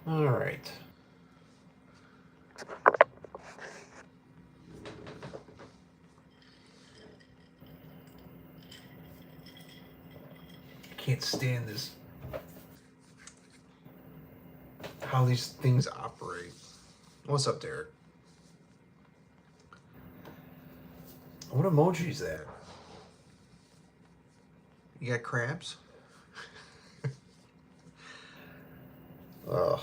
All right. Can't stand this. How these things operate. What's up, Derek? What emoji is that? You got crabs? Ugh.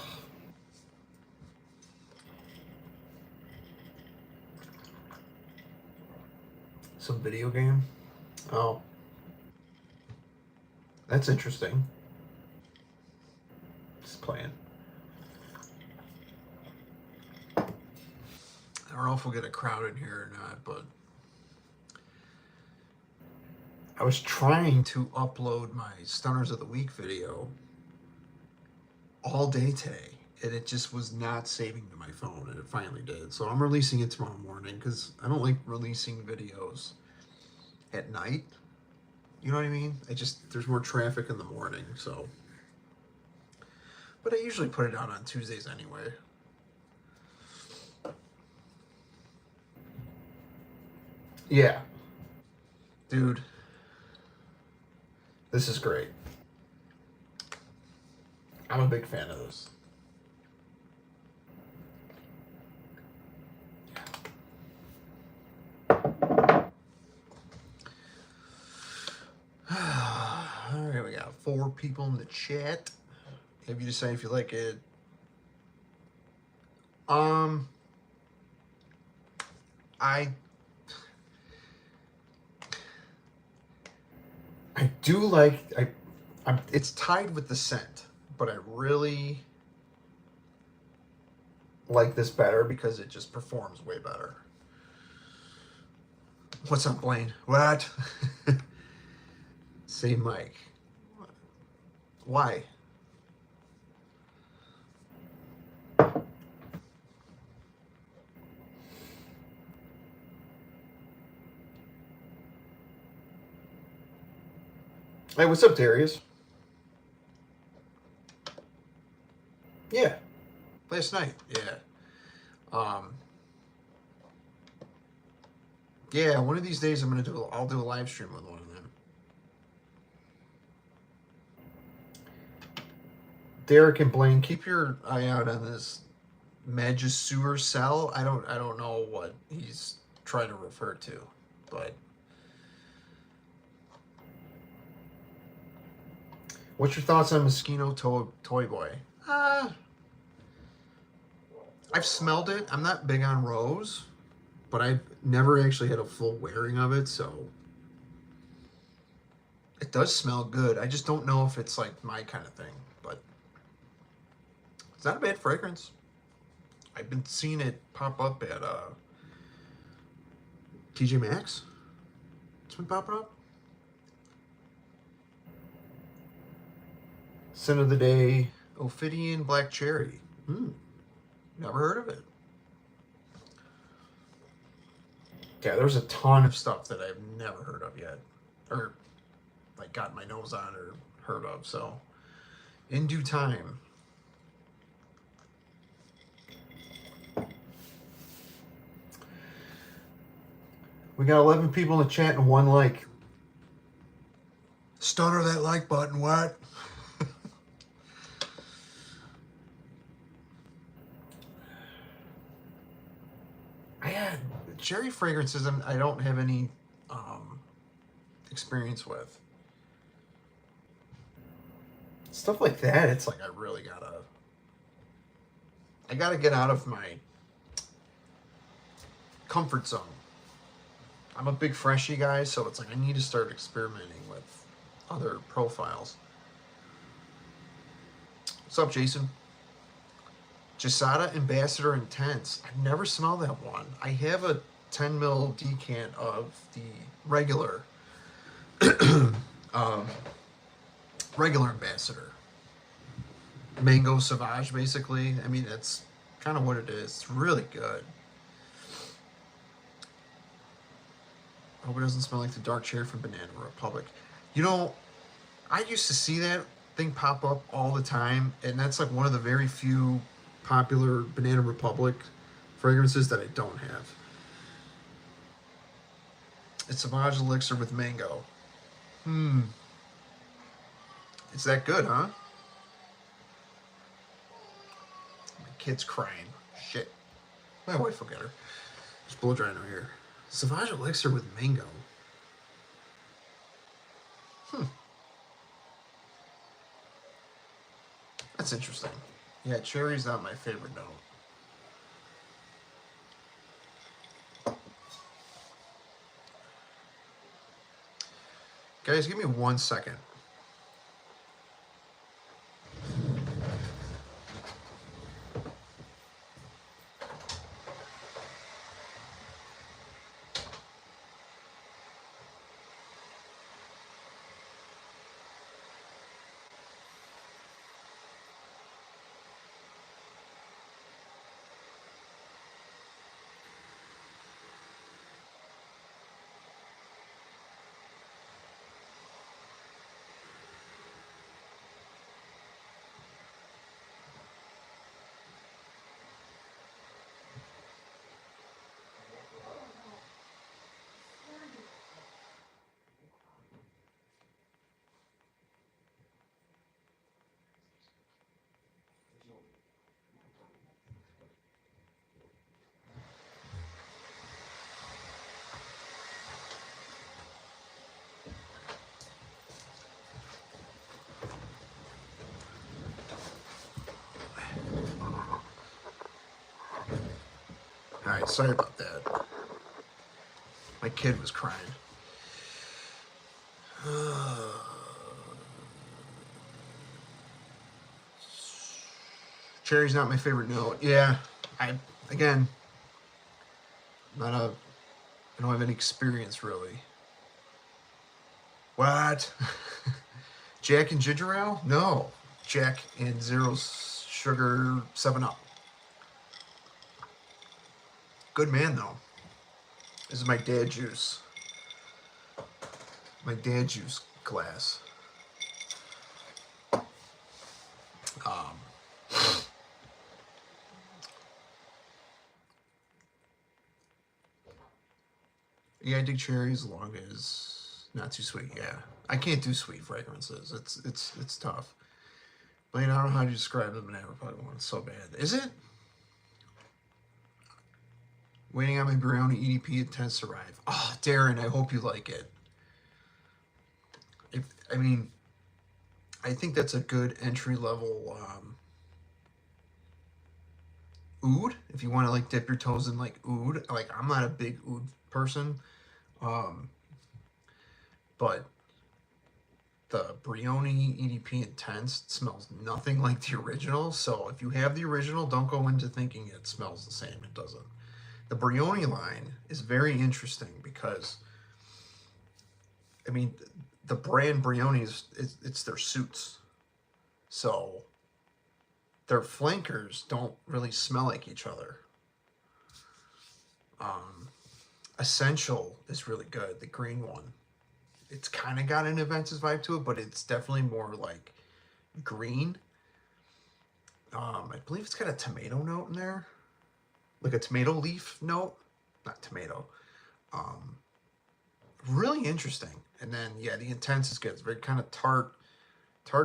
Some video game? Oh. That's interesting. Just playing. I don't know if we'll get a crowd in here or not, but I was trying to upload my Stunners of the Week video all day today, and it just was not saving to my phone, and it finally did. So I'm releasing it tomorrow morning because I don't like releasing videos at night. You know what I mean? There's more traffic in the morning, so. But I usually put it out on Tuesdays anyway. Yeah. Dude. This is great. I'm a big fan of this. All right, we got 4 people in the chat. Have you decided if you like it? I do like it's tied with the scent, but I really like this better because it just performs way better. What's up, Blaine? What? Say Mike. Why? Hey, what's up, Darius? Yeah. Last night, yeah. Yeah, one of these days I'll do a live stream with one of them. Derek and Blaine, keep your eye out on this Magisewer cell. I don't know what he's trying to refer to, but what's your thoughts on Moschino Toy Boy? I've smelled it. I'm not big on rose, but I've never actually had a full wearing of it, so it does smell good. I just don't know if it's like my kind of thing, but it's not a bad fragrance. I've been seeing it pop up at TJ Maxx. It's been popping up. Scent of the day, Ophidian Black Cherry. Never heard of it. Yeah, there's a ton of stuff that I've never heard of yet, or like got my nose on or heard of. So, in due time. We got 11 people in the chat and 1 like. Stutter that like button, what? Cherry fragrances I don't have any experience with. Stuff like that, it's like I gotta get out of my comfort zone. I'm a big freshy guy, so it's like I need to start experimenting with other profiles. What's up, Jason? Jasada Ambassador Intense. I've never smelled that one. I have a 10 ml decant of the regular regular Ambassador. Mango Sauvage, basically. I mean, that's kind of what it is. It's really good. I hope it doesn't smell like the dark cherry from Banana Republic. You know, I used to see that thing pop up all the time, and that's like one of the very few popular Banana Republic fragrances that I don't have. It's Sauvage Elixir with mango. It's that good, huh? My kid's crying. Shit. My wife will get her. Just blow drying over here. Sauvage Elixir with mango. That's interesting. Yeah, cherry's not my favorite note. Guys, give me 1 second. Alright, sorry about that. My kid was crying. Cherry's not my favorite note. Yeah, again, I don't have any experience really. What? Jack and ginger ale? No. Jack and zero sugar 7-Up. Good man though. This is my dad juice. My dad juice glass. Yeah, I dig cherry as long as not too sweet. Yeah, I can't do sweet fragrances. It's tough. Blaine, I don't know how to describe the Banana Republic one. It's so bad. Is it? Waiting on my Brioni EDP Intense to arrive. Oh, Darren, I hope you like it. I mean, I think that's a good entry level oud. If you want to like dip your toes in like oud, like I'm not a big oud person, but the Brioni EDP Intense smells nothing like the original. So if you have the original, don't go into thinking it smells the same. It doesn't. The Brioni line is very interesting because, I mean, the brand Brioni it's their suits. So their flankers don't really smell like each other. Essential is really good, the green one. It's kind of got an Aventus vibe to it, but it's definitely more like green. I believe it's got a tomato note in there, like a tomato leaf note, not tomato. Really interesting. And then yeah, the Intense is good. It's very kind of tart,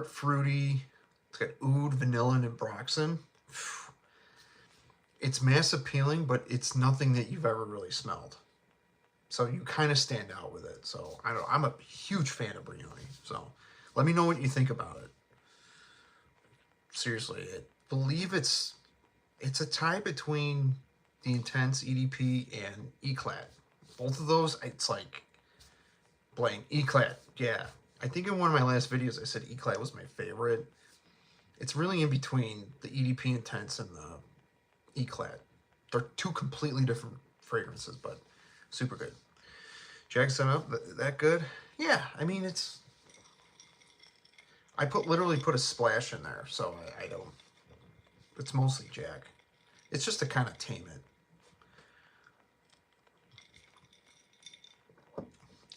fruity. It's got oud, vanilla, and ambroxan. It's mass appealing, but it's nothing that you've ever really smelled. So you kind of stand out with it. So I'm a huge fan of Brioni. So let me know what you think about it. Seriously, I believe it's a tie between the Intense EDP and Eclat. Both of those, it's like Blaine, Eclat, yeah. I think in one of my last videos I said Eclat was my favorite. It's really in between the EDP Intense and the Eclat. They're two completely different fragrances, but super good. Jack 7-Up, that good? Yeah, I mean, I literally put a splash in there, so I don't, it's mostly Jack. It's just to kind of tame it.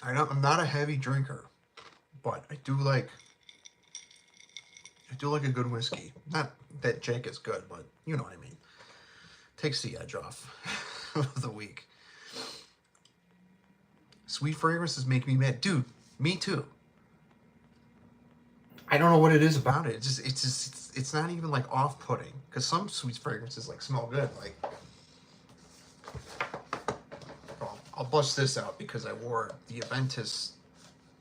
I'm not a heavy drinker, but I do like I do like a good whiskey. Not that Jack is good, but you know what I mean. Takes the edge off of the week. Sweet fragrances make me mad. Dude, me too. I don't know what it is about it. It's not even like off-putting. Because some sweet fragrances like smell good. Like, well, I'll bust this out because I wore the Aventus.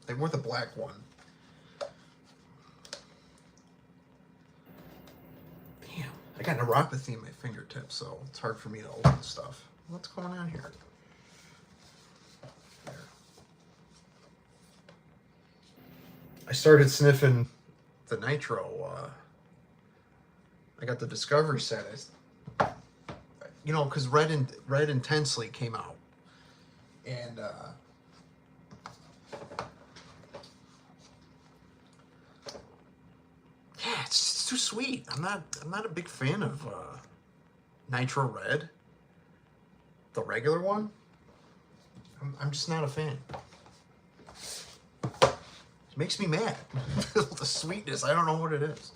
I wore the black one. Damn, I got neuropathy in my fingertips, so it's hard for me to open stuff. What's going on here? There. I started sniffing the Nitro. I got the Discovery set. You know, because Red Intensely came out, and yeah, it's too sweet. I'm not a big fan of Nitro Red, the regular one. I'm just not a fan. It makes me mad. The sweetness, I don't know what it is.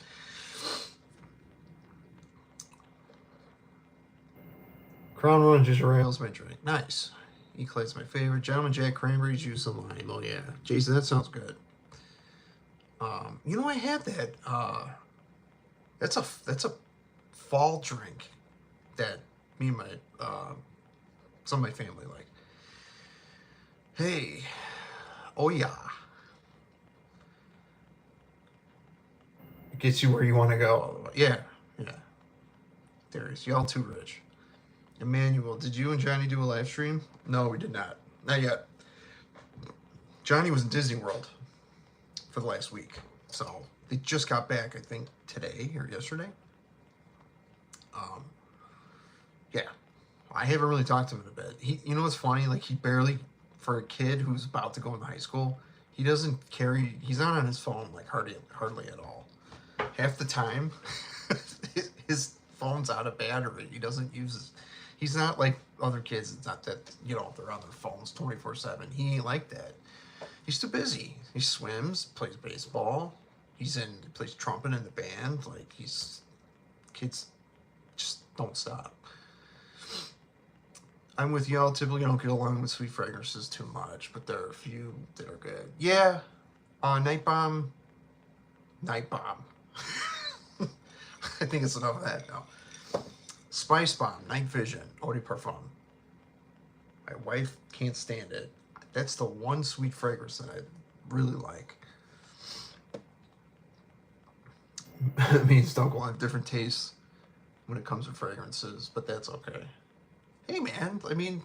Crown Royal Ginger Ale is my drink. Nice. Eclair's my favorite. Gentleman Jack Cranberry Juice and Lime. Oh yeah. Jason, that sounds good. You know, I had that. That's a fall drink that me and my some of my family like. Hey. Oh yeah. It gets you where you want to go. Yeah. Yeah. There is. Y'all too rich. Emmanuel, did you and Johnny do a live stream? No, we did not. Not yet. Johnny was in Disney World for the last week. So they just got back, I think, today or yesterday. Yeah. I haven't really talked to him in a bit. You know what's funny? Like, he barely, for a kid who's about to go into high school, he doesn't carry, he's not on his phone, like, hardly at all. Half the time, his phone's out of battery. He doesn't use his, he's not like other kids. It's not that, you know, they're on their phones 24/7. He ain't like that. He's too busy. He swims, plays baseball. He plays trumpet in the band. Like, kids just don't stop. I'm with y'all. Typically don't get along with sweet fragrances too much, but there are a few that are good. Yeah. Night Bomb. I think it's enough of that now. Spice Bomb, Night Vision, Eau de Parfum. My wife can't stand it. That's the one sweet fragrance that I really like. Me and Stone will have different tastes when it comes to fragrances, but that's okay. Hey man, I mean,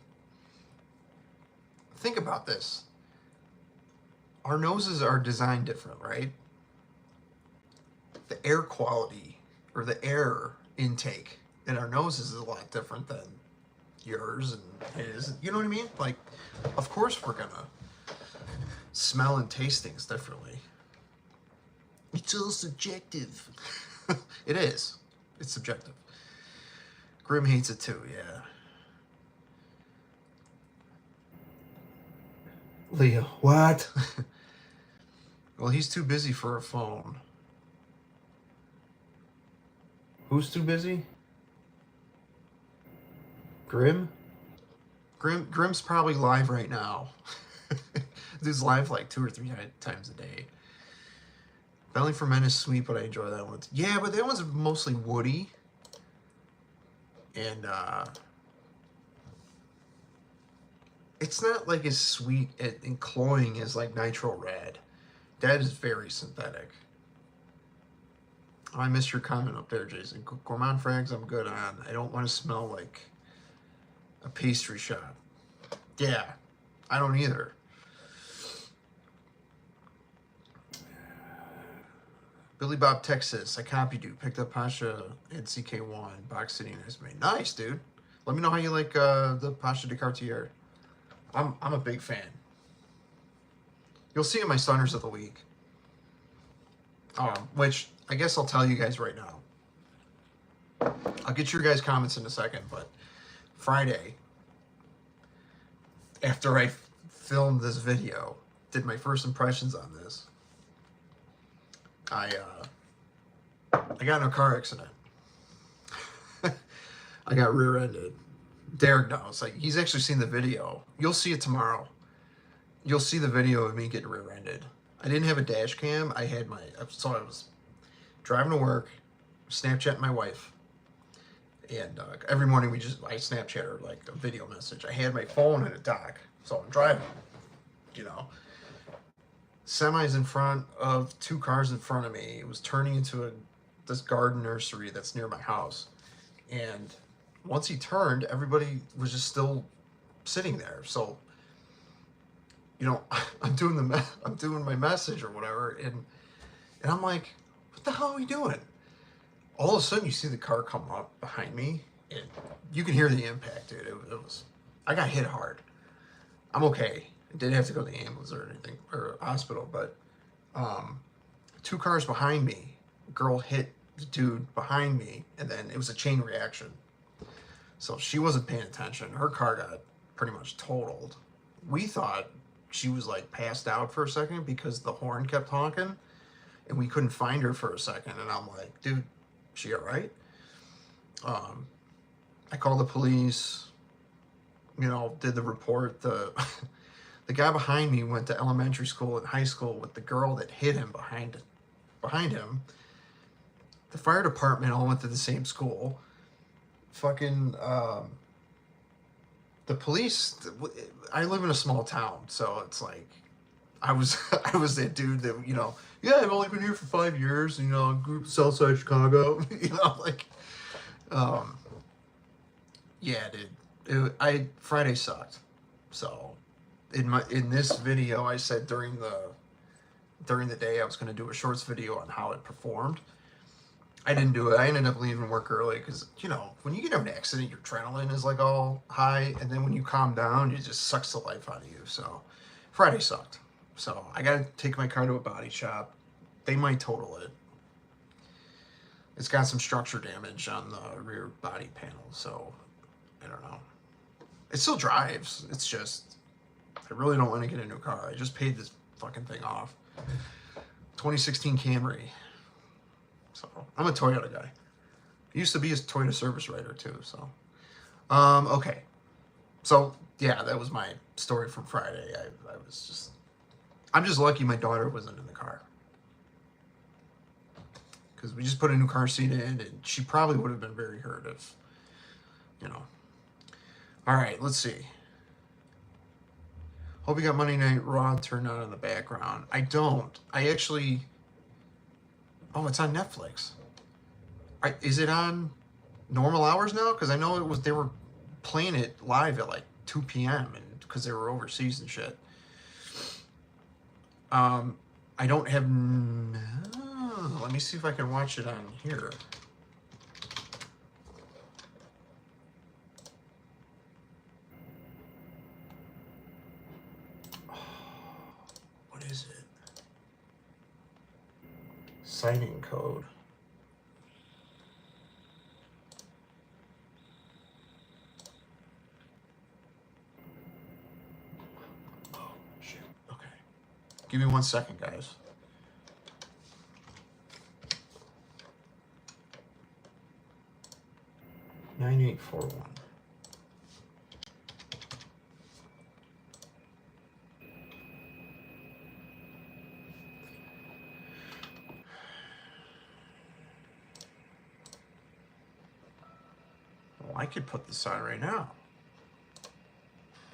think about this. Our noses are designed different, right? The air quality or the air intake in our noses is a lot different than yours and his. You know what I mean? Like, of course we're gonna smell and taste things differently. It's all subjective. It is. It's subjective. Grim hates it too, yeah. Leah, what? Well, he's too busy for a phone. Who's too busy? Grim? Grim's probably live right now. Dude's live like 2 or 3 times a day. Belly for Men is sweet, but I enjoy that one. Yeah, but that one's mostly woody. And it's not like as sweet and cloying as like Nitro Red. That is very synthetic. I missed your comment up there, Jason. Gourmand frags I'm good on. I don't want to smell like a pastry shop. Yeah, I don't either. Billy Bob, Texas. I copied you. Picked up Pasha at CK1. Box City and Esme. Nice, dude. Let me know how you like the Pasha de Cartier. I'm a big fan. You'll see in my Stunners of the Week. Which I guess I'll tell you guys right now. I'll get your guys' comments in a second, but Friday, after I filmed this video, did my first impressions on this, I I got in a car accident. I got rear-ended. Derek knows. Like, he's actually seen the video. You'll see it tomorrow. You'll see the video of me getting rear-ended. I didn't have a dash cam. I had my... So I was driving to work, Snapchatting my wife. And every morning I Snapchat her, like, a video message. I had my phone in a dock. So I'm driving, you know. Semi's in front of 2 cars in front of me. It was turning into this garden nursery that's near my house. And once he turned, everybody was just still sitting there. So, you know, I'm doing my message or whatever, and I'm like, what the hell are we doing? All of a sudden, you see the car come up behind me, and you can hear the impact, dude. It was, I got hit hard. I'm okay. I didn't have to go to the ambulance or anything, or hospital, but 2 cars behind me, a girl hit the dude behind me, and then it was a chain reaction. So she wasn't paying attention. Her car got pretty much totaled. We thought she was like passed out for a second because the horn kept honking, and we couldn't find her for a second. And I'm like, dude, she all right? I called the police, you know, did the report. The guy behind me went to elementary school and high school with the girl that hit him behind him. The fire department all went to the same school. Fucking, the police, I live in a small town, so it's like, I was that dude that, you know, yeah, I've only been here for 5 years, you know, group Southside Chicago, you know, like, yeah, dude, Friday sucked. So in this video, I said during the day I was going to do a shorts video on how it performed. I didn't do it. I ended up leaving work early because, you know, when you get in an accident, your adrenaline is like all high, and then when you calm down, it just sucks the life out of you. So Friday sucked. So I got to take my car to a body shop. They might total it. It's got some structure damage on the rear body panel, so I don't know. It still drives. It's just, I really don't want to get a new car. I just paid this fucking thing off. 2016 Camry. So I'm a Toyota guy. I used to be a Toyota service writer too, so. Okay. So yeah, that was my story from Friday. I'm just lucky my daughter wasn't in the car. Because we just put a new car seat in, and she probably would have been very hurt if, you know. All right, let's see. Hope you got Monday Night Raw turned on in the background. I don't. I actually... Oh, it's on Netflix. Is it on normal hours now? Because I know they were playing it live at like 2 p.m. and because they were overseas and shit. I don't have... let me see if I can watch it on here. What is it? Signing code. Oh, shit. Okay. Give me 1 second, guys. $9841. Well, I could put this on right now.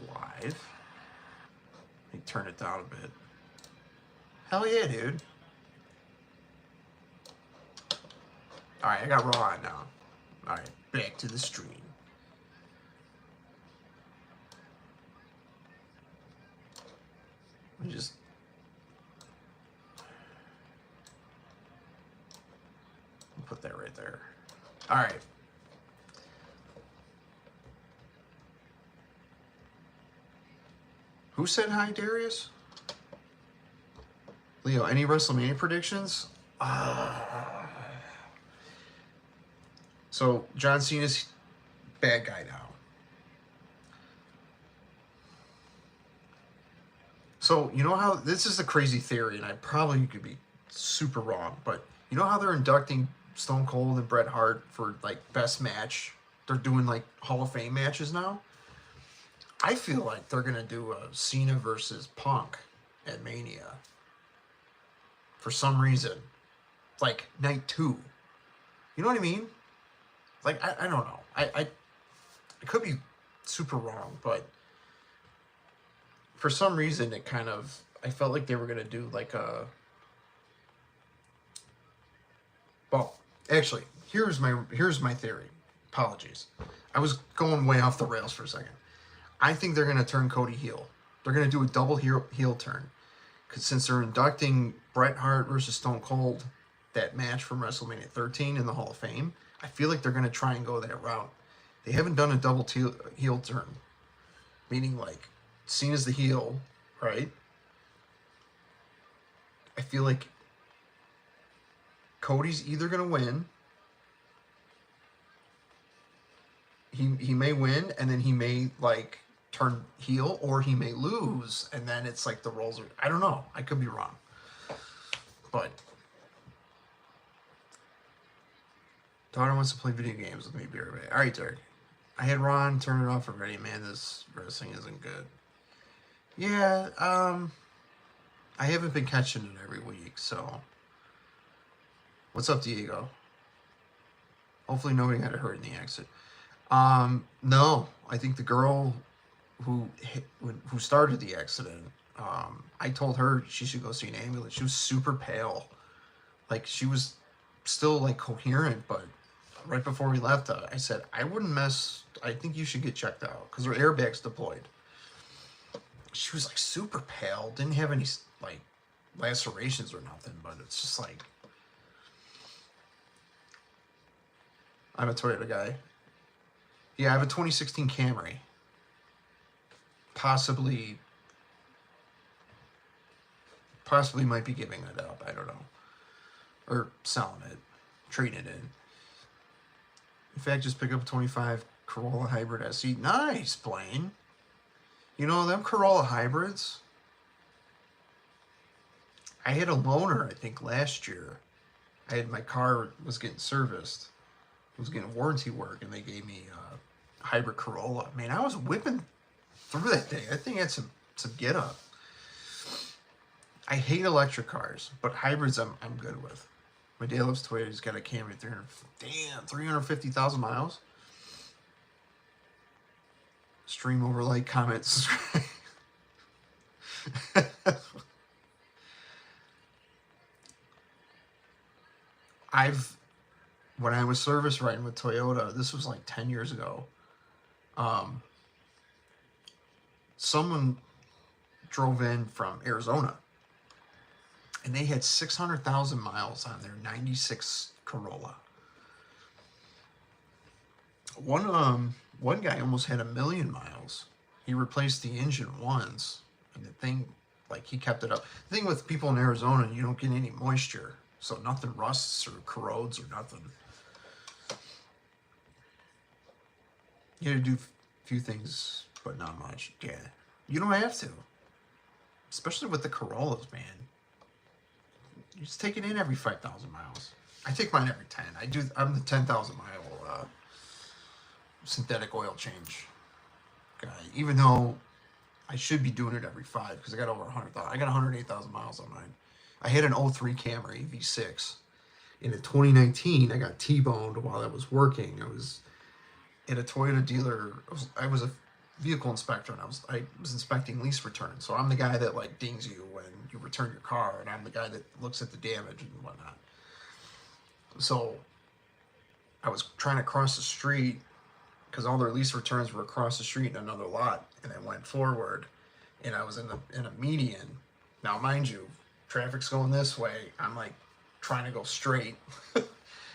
Live. Let me turn it down a bit. Hell yeah, dude. Alright, I got Raw on now. Alright, back to the stream. Let me just... put that right there. Alright. Who said hi, Darius? Leo, any WrestleMania predictions? So, John Cena's bad guy now. So, you know how, this is a crazy theory, and I probably could be super wrong, but you know how they're inducting Stone Cold and Bret Hart for like best match. They're doing like Hall of Fame matches now. I feel like they're gonna do a Cena versus Punk at Mania. For some reason, like night 2. You know what I mean? Like I don't know. I could be super wrong, but for some reason it kind of, I felt like they were gonna do like a. Well, actually, here's my theory. Apologies, I was going way off the rails for a second. I think they're gonna turn Cody heel. They're gonna do a double heel turn, because since they're inducting Bret Hart versus Stone Cold, that match from WrestleMania 13 in the Hall of Fame, I feel like they're gonna try and go that route. They haven't done a double heel turn, meaning like Cena's the heel, right? I feel like Cody's either gonna win. He may win, and then he may like turn heel, or he may lose, and then it's like the roles are. I don't know. I could be wrong, but daughter wants to play video games with me. Be right back. All right, Derek. I had Ron turn it off already. Man, this wrestling isn't good. Yeah, I haven't been catching it every week, so. What's up, Diego? Hopefully nobody got hurt in the accident. No, I think the girl who started the accident, I told her she should go see an ambulance. She was super pale. Like, she was still, like, coherent, but right before we left, I said, I think you should get checked out, because her airbag's deployed. She was, like, super pale, didn't have any, like, lacerations or nothing, but it's just, like, I'm a Toyota guy. Yeah, I have a 2016 Camry. Possibly might be giving it up. I don't know. Or selling it. Trading it in. In fact, just pick up a 25 Corolla Hybrid SE. Nice, Blaine. You know, them Corolla Hybrids. I had a loaner, I think, last year. My car was getting serviced. It was getting warranty work, and they gave me a hybrid Corolla. Man, I was whipping through that thing. That thing had some get up. I hate electric cars, but hybrids I'm good with. My dad loves Toyota. He's got a Camry, 350,000 miles. Stream over, like, comment, subscribe. When I was service riding with Toyota, this was like 10 years ago, someone drove in from Arizona, and they had 600,000 miles on their 96 Corolla. One guy almost had 1 million miles. He replaced the engine once, and the thing, like, he kept it up. The thing with people in Arizona, you don't get any moisture, so nothing rusts or corrodes or nothing. You gotta do a few things, but not much. Yeah, you don't have to. Especially with the Corollas, man. You just take it in every 5,000 miles. I take mine every 10. I'm the 10,000 mile synthetic oil change guy. Even though I should be doing it every 5, because I got over 100,000. I got 108,000 miles on mine. I had an 03 Camry V6. In 2019, I got T-boned while I was working. I was at a Toyota dealer. I was a vehicle inspector, and I was inspecting lease returns. So I'm the guy that, like, dings you when you return your car, and I'm the guy that looks at the damage and whatnot. So I was trying to cross the street, because all their lease returns were across the street in another lot, and I went forward, and I was in a median. Now, mind you, traffic's going this way. I'm, like, trying to go straight.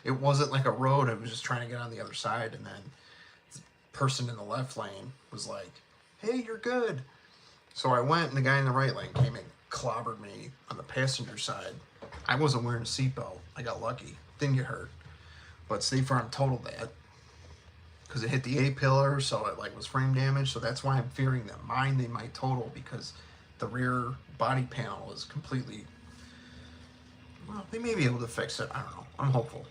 It wasn't like a road. I was just trying to get on the other side, and then the person in the left lane was like, hey, you're good. So I went, and the guy in the right lane came and clobbered me on the passenger side. I wasn't wearing a seatbelt. I got lucky. Didn't get hurt. But State Farm totaled that, because it hit the A-pillar, so it, like, was frame damage. So that's why I'm fearing that mine they might total, because the rear body panel is completely... Well, they may be able to fix it. I don't know. I'm hopeful.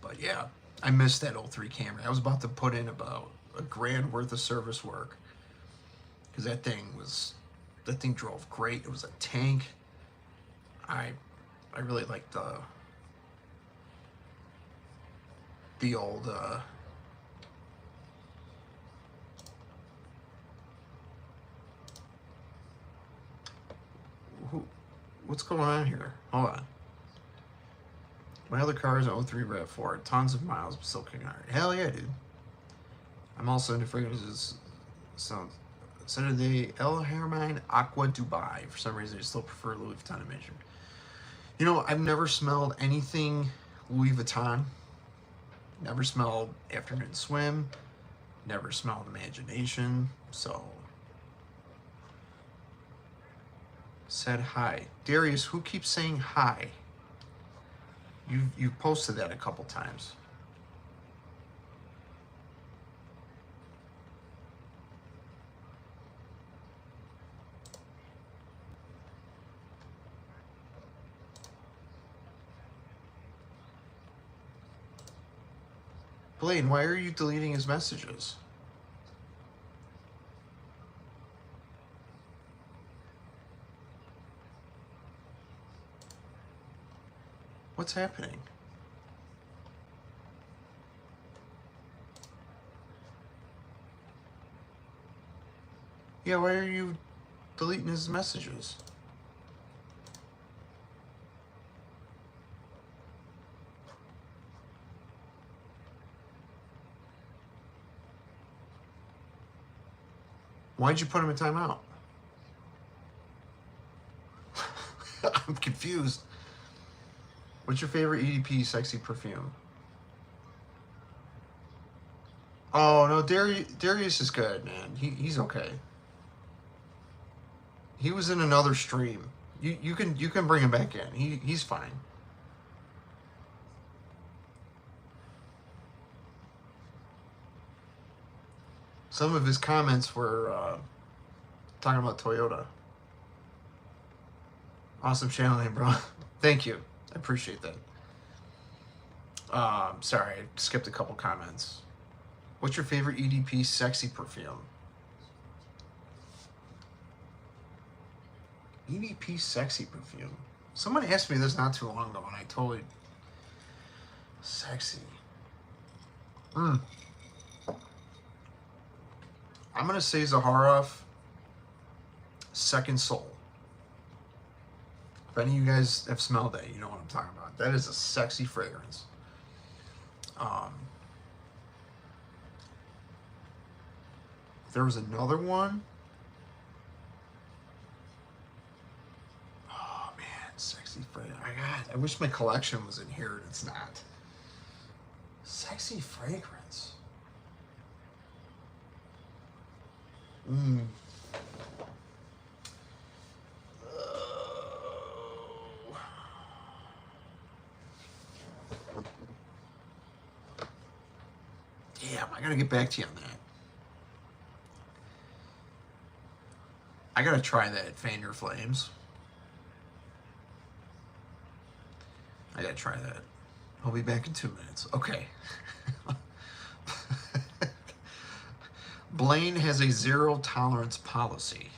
But yeah, I missed that '03 Camry. I was about to put in about $1,000 worth of service work because that thing drove great. It was a tank. I really liked the old what's going on here? Hold on. My other car is an '03 RAV4. Tons of miles, but still kicking hard. Hell yeah, dude. I'm also into fragrances. So the El Hermine Aqua Dubai. For some reason, I still prefer Louis Vuitton Imagine. You know, I've never smelled anything Louis Vuitton. Never smelled Afternoon Swim. Never smelled Imagination. So, said hi. Darius, who keeps saying hi? You've posted that a couple times. Blaine, why are you deleting his messages? What's happening? Yeah, why are you deleting his messages? Why'd you put him in timeout? I'm confused. What's your favorite EDP sexy perfume? Oh no, Darius is good, man. He's okay. He was in another stream. You can bring him back in. He's fine. Some of his comments were talking about Toyota. Awesome channel name, bro. Thank you. I appreciate that. Sorry, I skipped a couple comments. What's your favorite EDP sexy perfume? EDP sexy perfume. Someone asked me this not too long ago, and I totally... Sexy. I'm going to say Zaharoff Second Soul. If any of you guys have smelled that, you know what I'm talking about. That is a sexy fragrance. There was another one. Oh man, sexy fragrance. I wish my collection was in here, and it's not. Sexy fragrance. Damn, I gotta get back to you on that. I gotta try that Fan Your Flames. I gotta try that. I'll be back in 2 minutes. Okay. Blaine has a zero tolerance policy.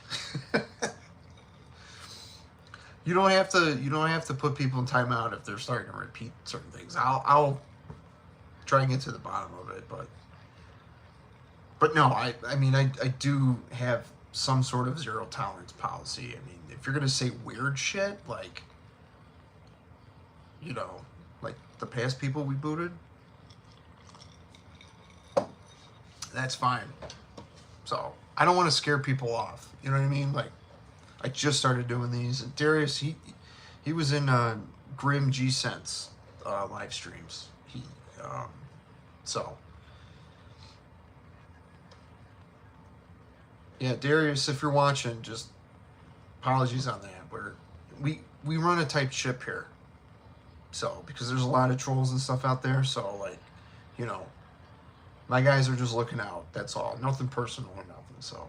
You don't have to put people in timeout if they're starting to repeat certain things. I'll try and get to the bottom of it, but no, I mean I do have some sort of zero tolerance policy. I mean, if you're gonna say weird shit, like, you know, like the past people we booted, that's fine. So I don't want to scare people off. You know what I mean? Like, I just started doing these, and Darius, he was in Grim G Sense live streams. So yeah, Darius, if you're watching, just apologies on that. We run a tight ship here, so because there's a lot of trolls and stuff out there. So like, you know, my guys are just looking out. That's all. Nothing personal or nothing. So.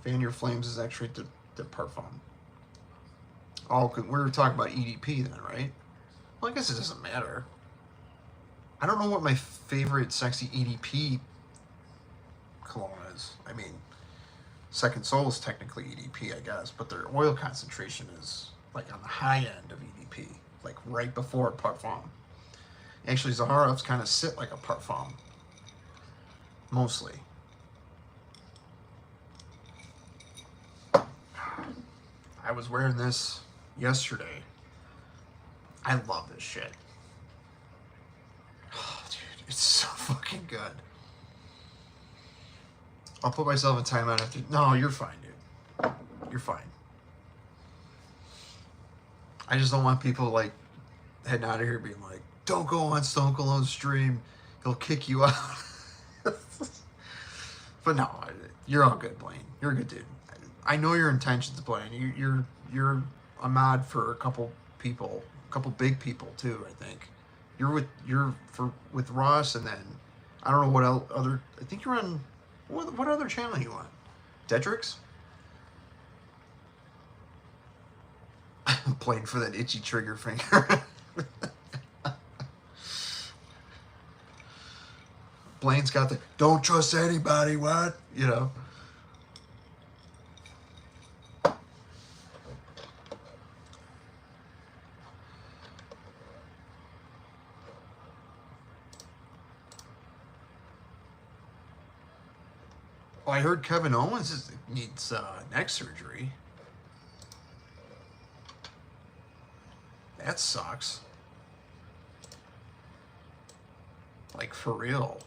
Fan Your Flames is actually de Parfum. Oh, we were talking about EDP then, right? Well, I guess it doesn't matter. I don't know what my favorite sexy EDP cologne is. I mean, Second Soul is technically EDP, I guess, but their oil concentration is like on the high end of EDP, like right before Parfum. Actually, Zaharovs kind of sit like a Parfum, mostly. I was wearing this yesterday. I love this shit. Oh, dude, it's so fucking good. I'll put myself in timeout after. No, you're fine, dude. You're fine. I just don't want people like heading out of here being like, don't go on Stone Cologne's stream. He'll kick you out. But no, you're all good, Blaine. You're a good dude. I know your intentions, Blaine. You're a mod for a couple people, a couple big people too. I think you're with Ross, and then I don't know what other. I think you're on what other channel are you on? Dedrix? Playing for that itchy trigger finger. Blaine's got the don't trust anybody, what? You know. Well, I heard Kevin Owens needs neck surgery. That sucks. Like, for real.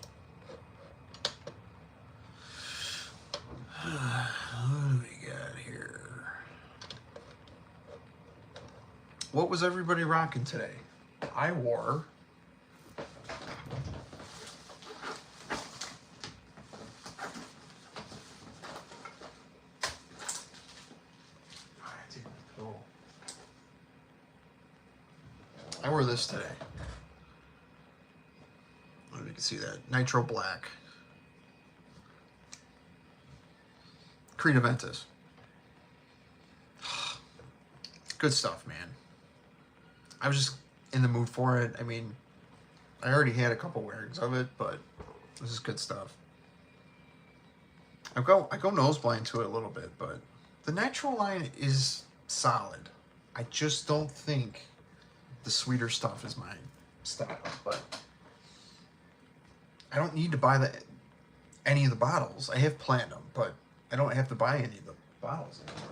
What do we got here? What was everybody rocking today? I wore... I wore this today. I don't know if you can see that. Nitro Black. Creed Aventus. Good stuff, man. I was just in the mood for it. I mean, I already had a couple wearings of it, but this is good stuff. I go nose blind to it a little bit, but the natural line is solid. I just don't think the sweeter stuff is my style, but I don't need to buy any of the bottles. I have Platinum, but I don't have to buy any of the bottles anymore.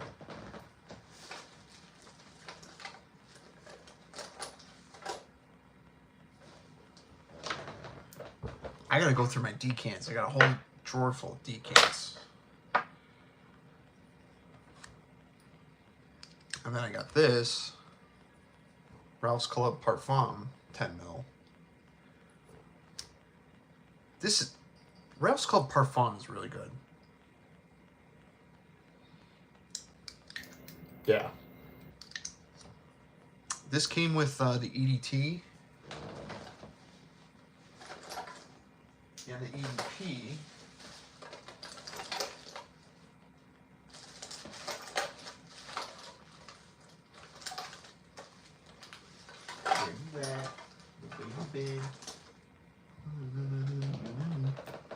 I gotta go through my decants. I got a whole drawer full of decants. And then I got this Ralph's Club Parfum 10 mil. This Ralph's Club Parfum is really good. Yeah. This came with the EDT and the EDP.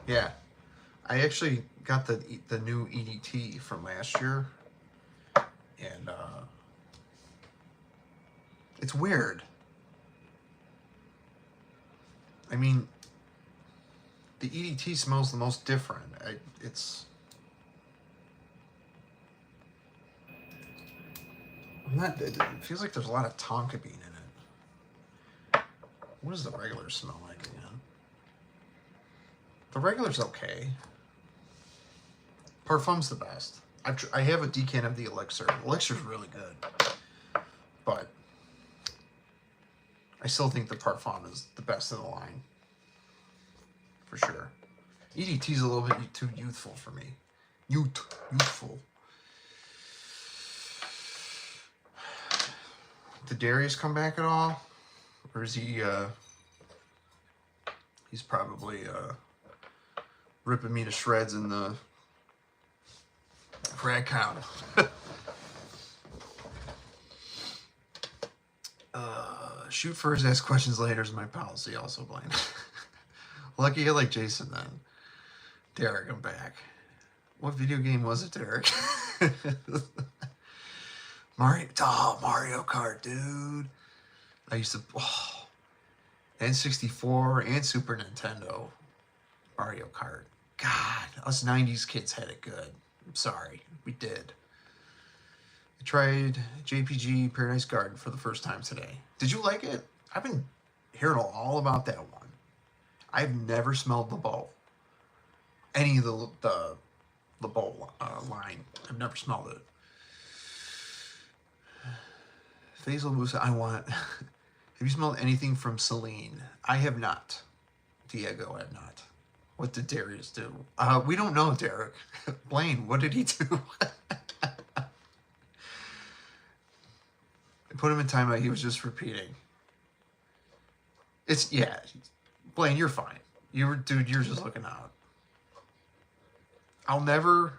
Yeah, I actually got the new EDT from last year, and it's weird. I mean, the EDT smells the most different. It feels like there's a lot of tonka bean in it. What does the regular smell like again? The regular's okay. Parfum's the best. I have a decant of the Elixir. Elixir's really good, but I still think the Parfum is the best in the line, for sure. EDT's a little bit too youthful for me. Youthful. Did Darius come back at all? Or is he, he's probably, ripping me to shreds in the frag count. Shoot first, ask questions later is my policy. Also, Blaine. Lucky you like Jason then. Derek, I'm back. What video game was it, Derek? Mario Kart, dude. I used to, N64 and Super Nintendo. Mario Kart. God, us 90s kids had it good. I'm sorry, we did. I tried JPG Paradise Garden for the first time today. Did you like it? I've been hearing all about that one. I've never smelled the bowl. Any of the bowl line. I've never smelled it. Faisal Musa, I want. Have you smelled anything from Celine? I have not. Diego, I have not. What did Darius do? We don't know, Derek. Blaine, what did he do? I put him in timeout. He was just repeating. Yeah. Blaine, you're fine. Dude, you're just looking out. I'll never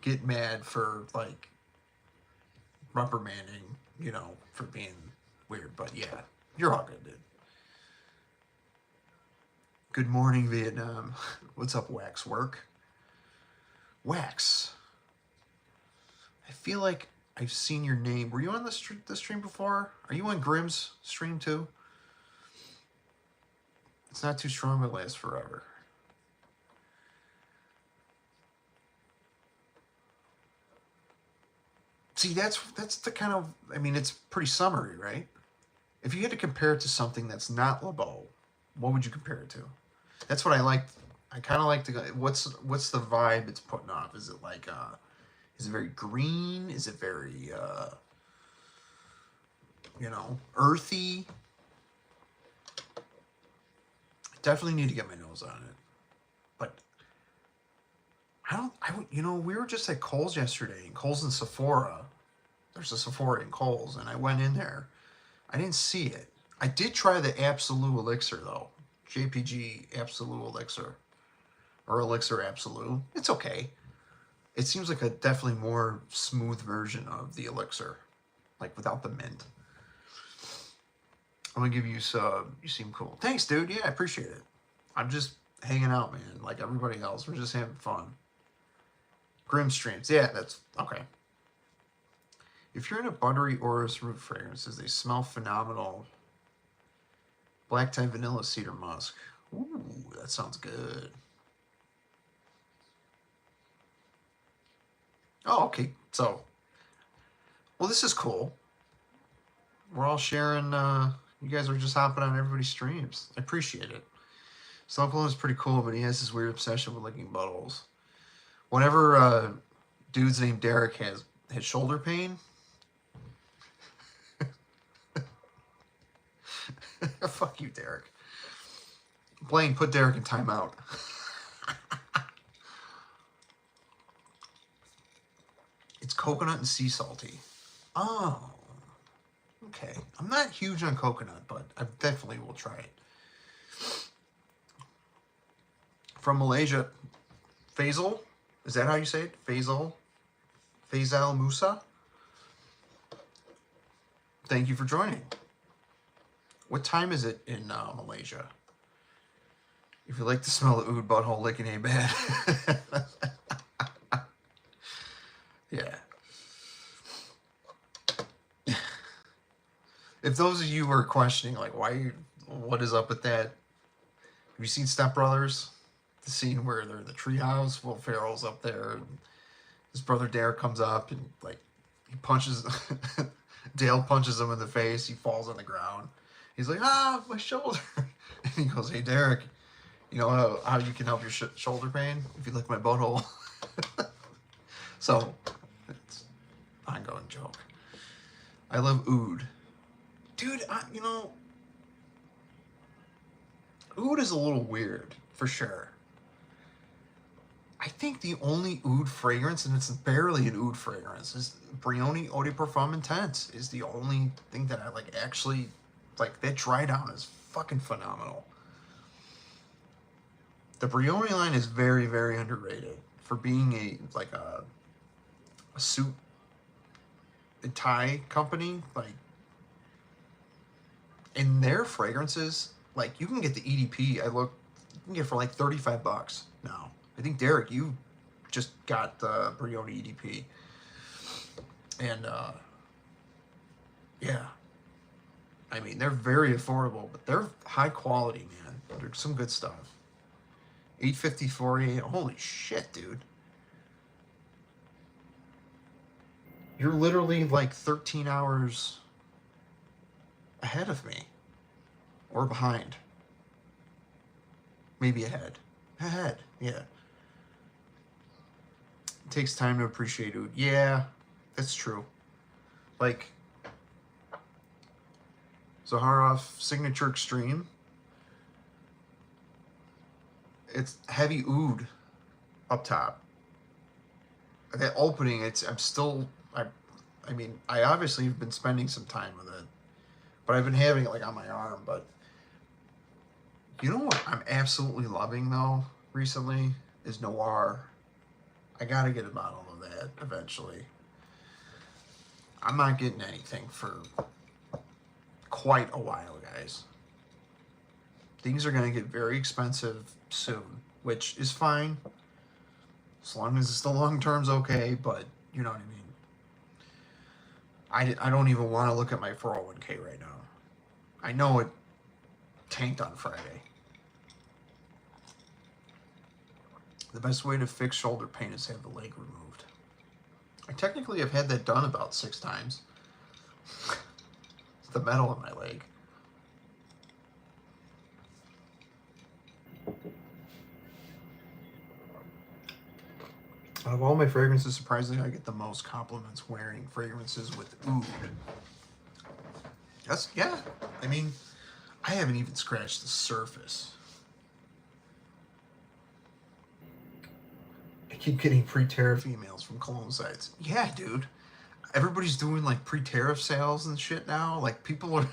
get mad for, like, reprimanding, for being weird. But, yeah, you're all good, dude. Good morning, Vietnam. What's up, Wax Work? Wax. I feel like I've seen your name. Were you on the stream before? Are you on Grimm's stream, too? It's not too strong, but lasts forever. See, that's the kind of, it's pretty summery, right? If you had to compare it to something that's not Le Beau, what would you compare it to? That's what I like. I kind of like to go, what's the vibe it's putting off? Is it like, is it very green? Is it very, earthy? I definitely need to get my nose on it. But we were just at Kohl's yesterday, and Kohl's and Sephora. There's a Sephora in Kohl's, and I went in there. I didn't see it. I did try the Absolute Elixir, though. JPG Absolute Elixir. Or Elixir Absolute. It's okay. It seems like a definitely more smooth version of the Elixir. Like, without the mint. I'm going to give you some. You seem cool. Thanks, dude. Yeah, I appreciate it. I'm just hanging out, man. Like everybody else. We're just having fun. Grim streams. Yeah, that's okay. If you're in a buttery orris root fragrances, they smell phenomenal. Black tie vanilla cedar musk. Ooh, that sounds good. Oh, okay. So, well, this is cool. We're all sharing. You guys are just hopping on everybody's streams. I appreciate it. Snow Cologne is pretty cool, but he has this weird obsession with licking buttholes. Whenever dude's named Derek has shoulder pain. Fuck you, Derek. Blaine, put Derek in timeout. It's coconut and sea salty. Oh. Okay. I'm not huge on coconut, but I definitely will try it. From Malaysia, Faisal. Is that how you say it? Faisal Musa. Thank you for joining. What time is it in Malaysia? If you like to smell the oud butthole licking, ain't bad. Yeah. If those of you were questioning, like, what is up with that? Have you seen Step Brothers? The scene where they're in the treehouse, Will Ferrell's up there, and his brother Derek comes up and, like, he punches, Dale punches him in the face, he falls on the ground. He's like, my shoulder. And he goes, hey, Derek, you know how you can help your shoulder pain? If you lick my butthole. So, it's an ongoing joke. I love oud. Dude, oud is a little weird, for sure. I think the only oud fragrance, and it's barely an oud fragrance, is Brioni Eau de Parfum Intense is the only thing that I actually, that dry down is fucking phenomenal. The Brioni line is very, very underrated for being a suit and tie company. And their fragrances, like you can get the EDP. You can get for like $35 now. I think Derek, you just got the Brioni EDP, and yeah, I mean they're very affordable, but they're high quality, man. They're some good stuff. 854. Holy shit, dude! You're literally like 13 hours ahead of me, or behind. Maybe ahead. Ahead, yeah. It takes time to appreciate oud. Yeah, that's true. Like, Zaharoff Signature Extreme. It's heavy oud up top. That opening, I mean, I obviously have been spending some time with it, but I've been having it like on my arm. But you know what I'm absolutely loving though recently is Noir. I gotta get a bottle of that eventually. I'm not getting anything for quite a while, guys. Things are gonna get very expensive soon, which is fine as long as the long term's okay. But you know what I mean. I don't even want to look at my 401k right now. I know it tanked on Friday. The best way to fix shoulder pain is to have the leg removed. I technically have had that done about 6 times. It's the metal in my leg. Out of all my fragrances, surprisingly, I get the most compliments wearing fragrances with oud. Yeah, I mean, I haven't even scratched the surface. I keep getting pre-tariff emails from Cologne sites. Yeah, dude. Everybody's doing like pre-tariff sales and shit now. Like people are,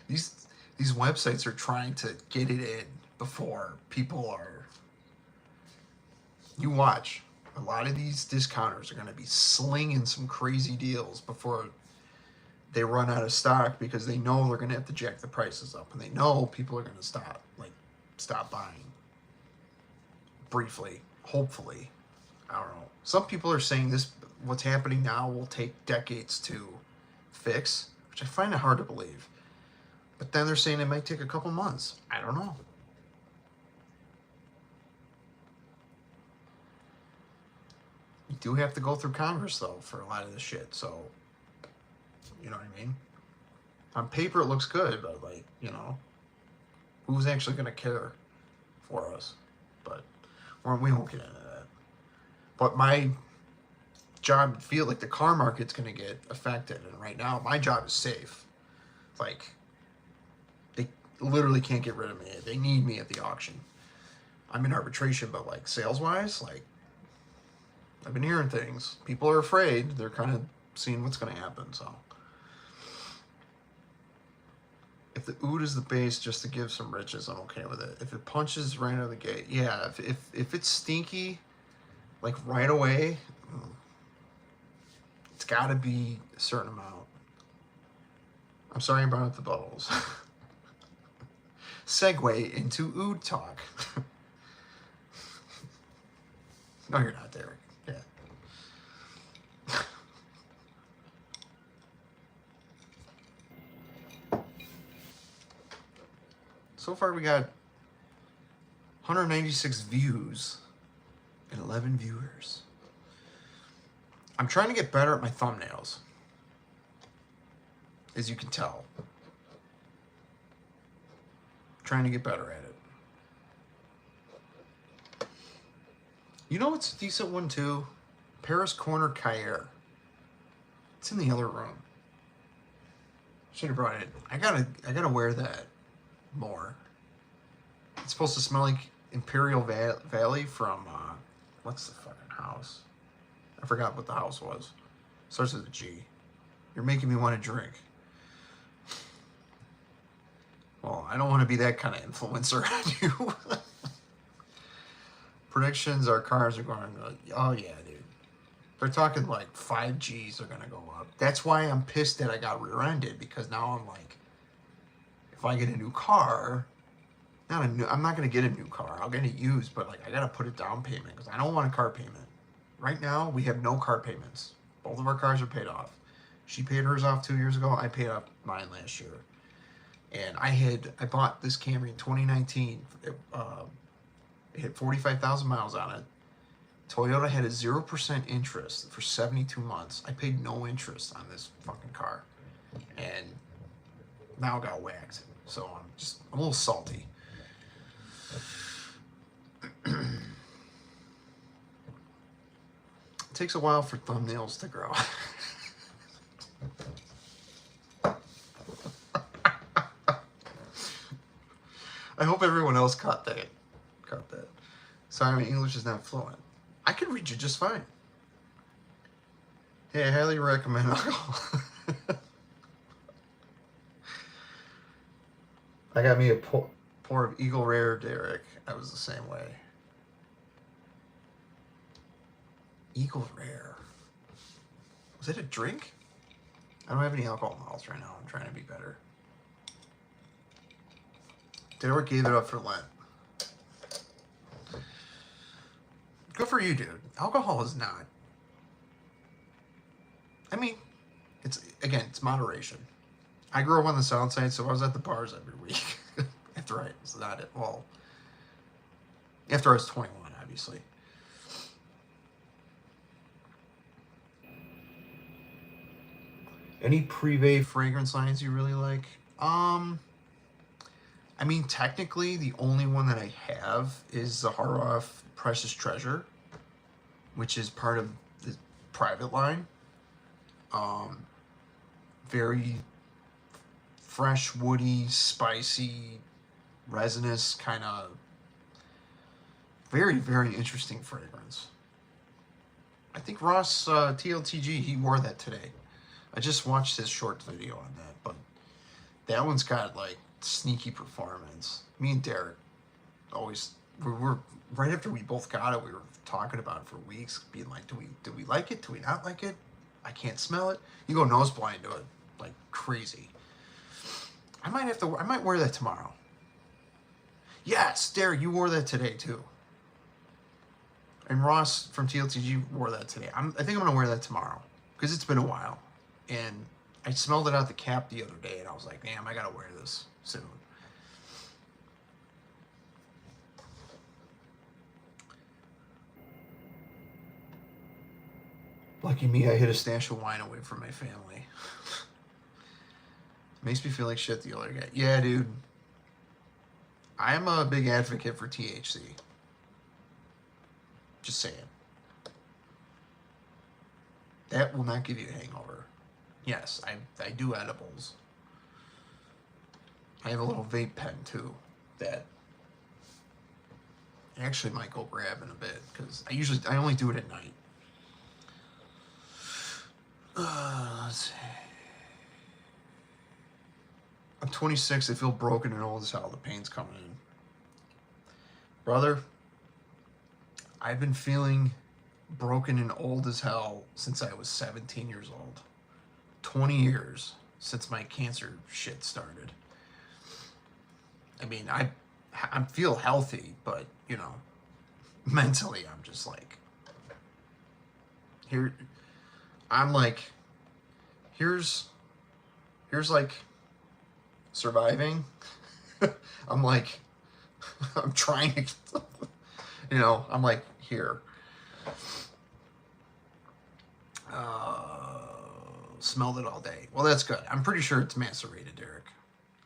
these websites are trying to get it in before people are. You watch. A lot of these discounters are going to be slinging some crazy deals before they run out of stock because they know they're going to have to jack the prices up, and they know people are going to stop buying. Briefly, hopefully. I don't know. Some people are saying what's happening now will take decades to fix, which I find it hard to believe. But then they're saying it might take a couple months. I don't know. You do have to go through Congress, though, for a lot of this shit, so, you know what I mean? On paper, it looks good, but, like, you know, who's actually going to care for us? But we won't get into that. But my job, feel like the car market's going to get affected, and right now, my job is safe. Like, they literally can't get rid of me. They need me at the auction. I'm in arbitration, but, like, sales-wise, like, I've been hearing things. People are afraid. They're kind of seeing what's going to happen, so. If the oud is the base just to give some riches, I'm okay with it. If it punches right out of the gate, yeah. If it's stinky, like right away, it's got to be a certain amount. I'm sorry about the bubbles. Segue into oud talk. No, you're not, Derek. Yeah. So far, we got 196 views and 11 viewers. I'm trying to get better at my thumbnails, as you can tell. Trying to get better at it. You know what's a decent one too? Paris Corner Cahiers. It's in the other room. Should have brought it. I gotta wear that more. It's supposed to smell like Imperial Valley from what's the fucking house? I forgot what the house was. Starts with a G. You're making me want to drink. Well, I don't want to be that kind of influencer on you. Predictions, our cars are going to, oh yeah, dude. They're talking like 5Gs are going to go up. That's why I'm pissed that I got rear-ended, because now I'm like, if I get a new car, I'm not going to get a new car. I'll get it used, but like I got to put a down payment because I don't want a car payment. Right now, we have no car payments. Both of our cars are paid off. She paid hers off 2 years ago. I paid off mine last year. And I bought this Camry in 2019. It had 45,000 miles on it. Toyota had a 0% interest for 72 months. I paid no interest on this fucking car. And now I got whacked. So I'm a little salty. It takes a while for thumbnails to grow. I hope everyone else caught that. Sorry, my English is not fluent. I can read you just fine. Hey, I highly recommend alcohol. I got me a pour of Eagle Rare, Derek. I was the same way. Eagle Rare. Was it a drink? I don't have any alcohol in the house right now. I'm trying to be better. Derek gave it up for Lent. Good for you, dude. Alcohol is not. I mean, it's moderation. I grew up on the south side, so I was at the bars every week. After I was 21, obviously. Any Privé fragrance lines you really like? I mean, technically, the only one that I have is the Haroff Precious Treasure, which is part of the private line. Very fresh, woody, spicy, resinous, kind of very, very interesting fragrance. I think Ross TLTG, he wore that today. I just watched his short video on that, but that one's got like sneaky performance. Me and Derek we were right after we both got it, we were talking about it for weeks, being like, do we like it? Do we not like it? I can't smell it. You go nose blind to it like crazy. I might wear that tomorrow. Yes, Derek, you wore that today too. And Ross from TLTG wore that today. I think I'm gonna wear that tomorrow because it's been a while. And I smelled it out the cap the other day and I was like, damn, I gotta wear this soon. Lucky me, I hid a stash of wine away from my family. Makes me feel like shit the other guy. Yeah, dude. I'm a big advocate for THC. Just saying. That will not give you a hangover. Yes, I do edibles. I have a little vape pen too that I actually might go grab in a bit because I only do it at night. Let's see. I'm 26. I feel broken and old as hell. The pain's coming in. Brother, I've been feeling broken and old as hell since I was 17 years old. 20 years since my cancer shit started. I mean, I feel healthy, but, you know, mentally I'm just like, here's like surviving. I'm like, I'm trying to, you know, I'm like, here. Smelled it all day. Well, that's good. I'm pretty sure it's macerated, Derek.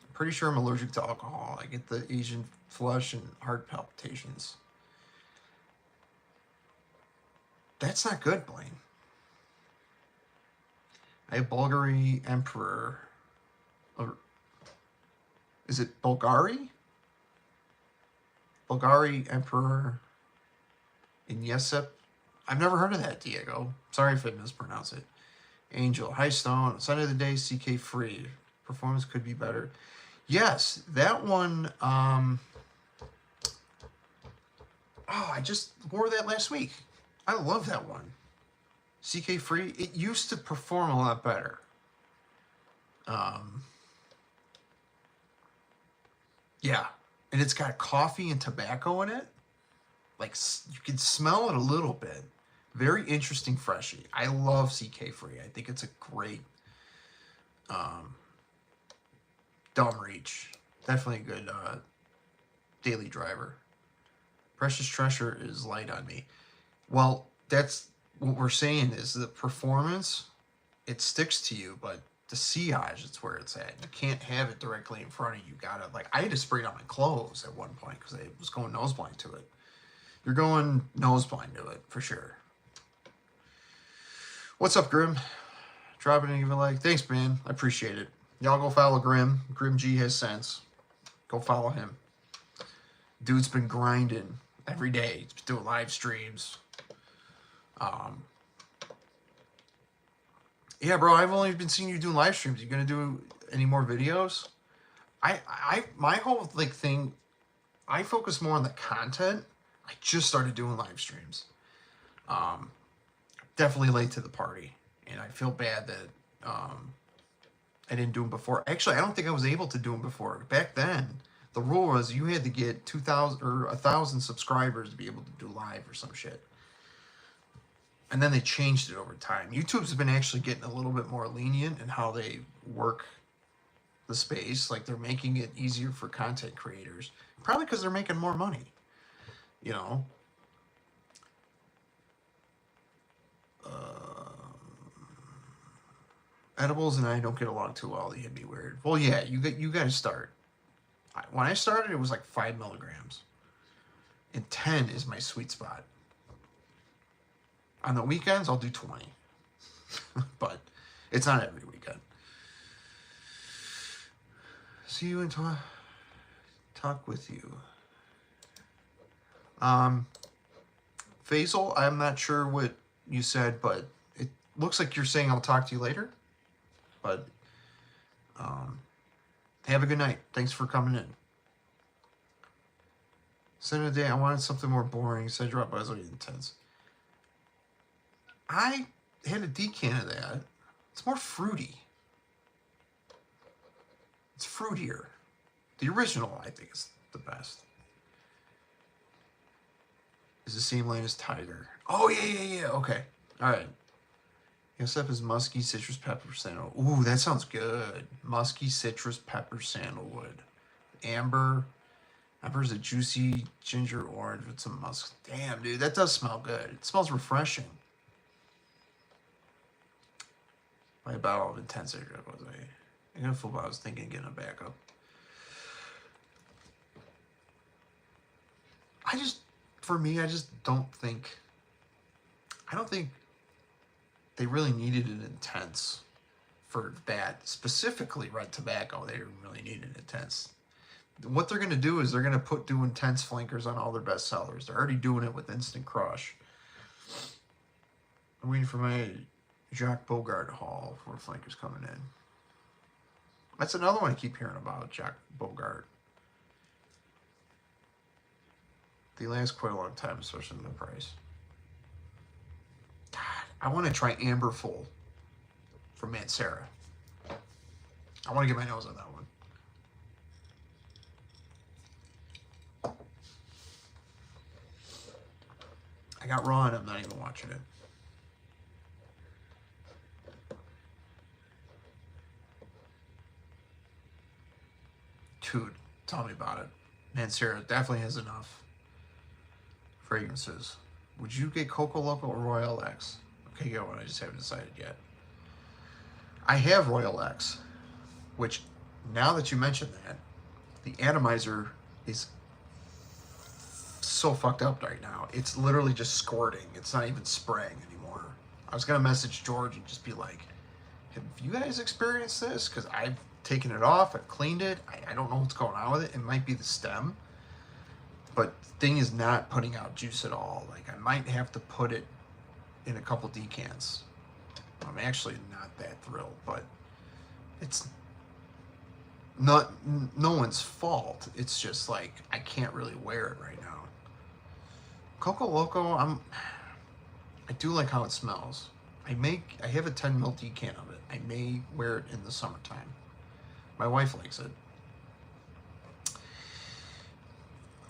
I'm pretty sure I'm allergic to alcohol. I get the Asian flush and heart palpitations. That's not good, Blaine. I have Bulgari Emperor. Is it Bulgari? Bulgari Emperor in Yesep. I've never heard of that, Diego. Sorry if I mispronounce it. Angel, High Stone, Sunday of the Day, CK Free. Performance could be better. Yes, that one. Oh, I just wore that last week. I love that one. CK Free. It used to perform a lot better. Yeah. And it's got coffee and tobacco in it. Like, you can smell it a little bit. Very interesting freshie. I love CK Free. I think it's a great dumb reach. Definitely a good daily driver. Precious Treasure is light on me. Well, that's what we're saying is the performance, it sticks to you, but the sillage, it's where it's at. You can't have it directly in front of you. Gotta, like, I had to spray it on my clothes at one point because I was going nose blind to it. You're going nose blind to it for sure. What's up, Grim? Dropping and give a like. Thanks, man. I appreciate it. Y'all go follow Grim. Grim G has sense. Go follow him. Dude's been grinding every day. He's been doing live streams. Yeah, bro, I've only been seeing you doing live streams. You gonna do any more videos? My whole like thing, I focus more on the content. I just started doing live streams. Definitely late to the party, and I feel bad that I didn't do them before. Actually, I don't think I was able to do them before. Back then, the rule was you had to get 2,000 or 1,000 subscribers to be able to do live or some shit. And then they changed it over time. YouTube's been actually getting a little bit more lenient in how they work the space. Like, they're making it easier for content creators. Probably because they're making more money. You know? Edibles and I don't get along too well. They hit me weird. Well, yeah, you got to start. When I started, it was like 5 milligrams. And 10 is my sweet spot. On the weekends, I'll do 20. But it's not every weekend. See you and talk with you. Faisal, I'm not sure what you said, but it looks like you're saying I'll talk to you later. But have a good night. Thanks for coming in. Send a day. I wanted something more boring. Said drop by, I was really intense. I had a decant of that. It's more fruity. It's fruitier. The original, I think, is the best. Is the same lane as Tiger. Oh, yeah. Okay. All right. Yes, up is musky, citrus, pepper, sandalwood. Ooh, that sounds good. Musky, citrus, pepper, sandalwood. Amber. Amber's a juicy ginger orange with some musk. Damn, dude, that does smell good. It smells refreshing. My bottle of intense cigarette was I got a full bottle. I was thinking of getting a backup. For me, I don't think they really needed an intense for that. Specifically red tobacco, they didn't really need an intense. What they're going to do is they're going to do intense flankers on all their best sellers. They're already doing it with Instant Crush. I'm waiting for my Jacques Bogart haul for flankers coming in. That's another one I keep hearing about, Jacques Bogart. They last quite a long time, especially in the price. God, I want to try Amber Full from Mansera. I want to get my nose on that one. I got Raw and I'm not even watching it. Dude, tell me about it. Mansera definitely has enough fragrances. Would you get Coco Loco or Royal X? Okay, go on. I just haven't decided yet. I have Royal X, which, now that you mention that, the atomizer is so fucked up right now. It's literally just squirting. It's not even spraying anymore. I was going to message George and just be like, have you guys experienced this? Because I've taken it off. I've cleaned it. I don't know what's going on with it. It might be the stem. But the thing is not putting out juice at all. Like, I might have to put it in a couple decants. I'm actually not that thrilled, but it's not no one's fault. It's just like I can't really wear it right now. Coco Loco, I do like how it smells. I have a 10 ml decant of it. I may wear it in the summertime. My wife likes it.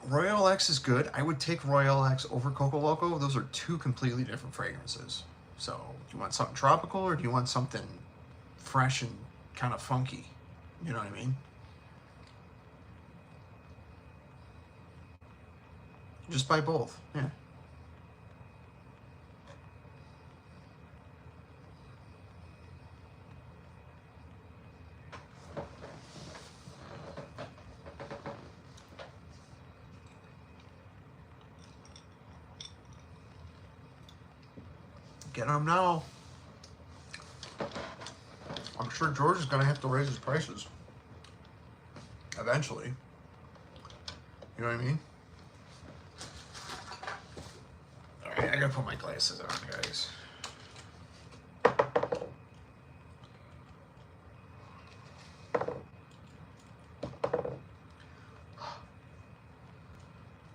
Royal X is good. I would take Royal X over Coco Loco. Those are two completely different fragrances. So, do you want something tropical or do you want something fresh and kind of funky? You know what I mean? Just buy both. Yeah. Get them now. I'm sure George is going to have to raise his prices eventually. You know what I mean? All right, I got to put my glasses on, guys.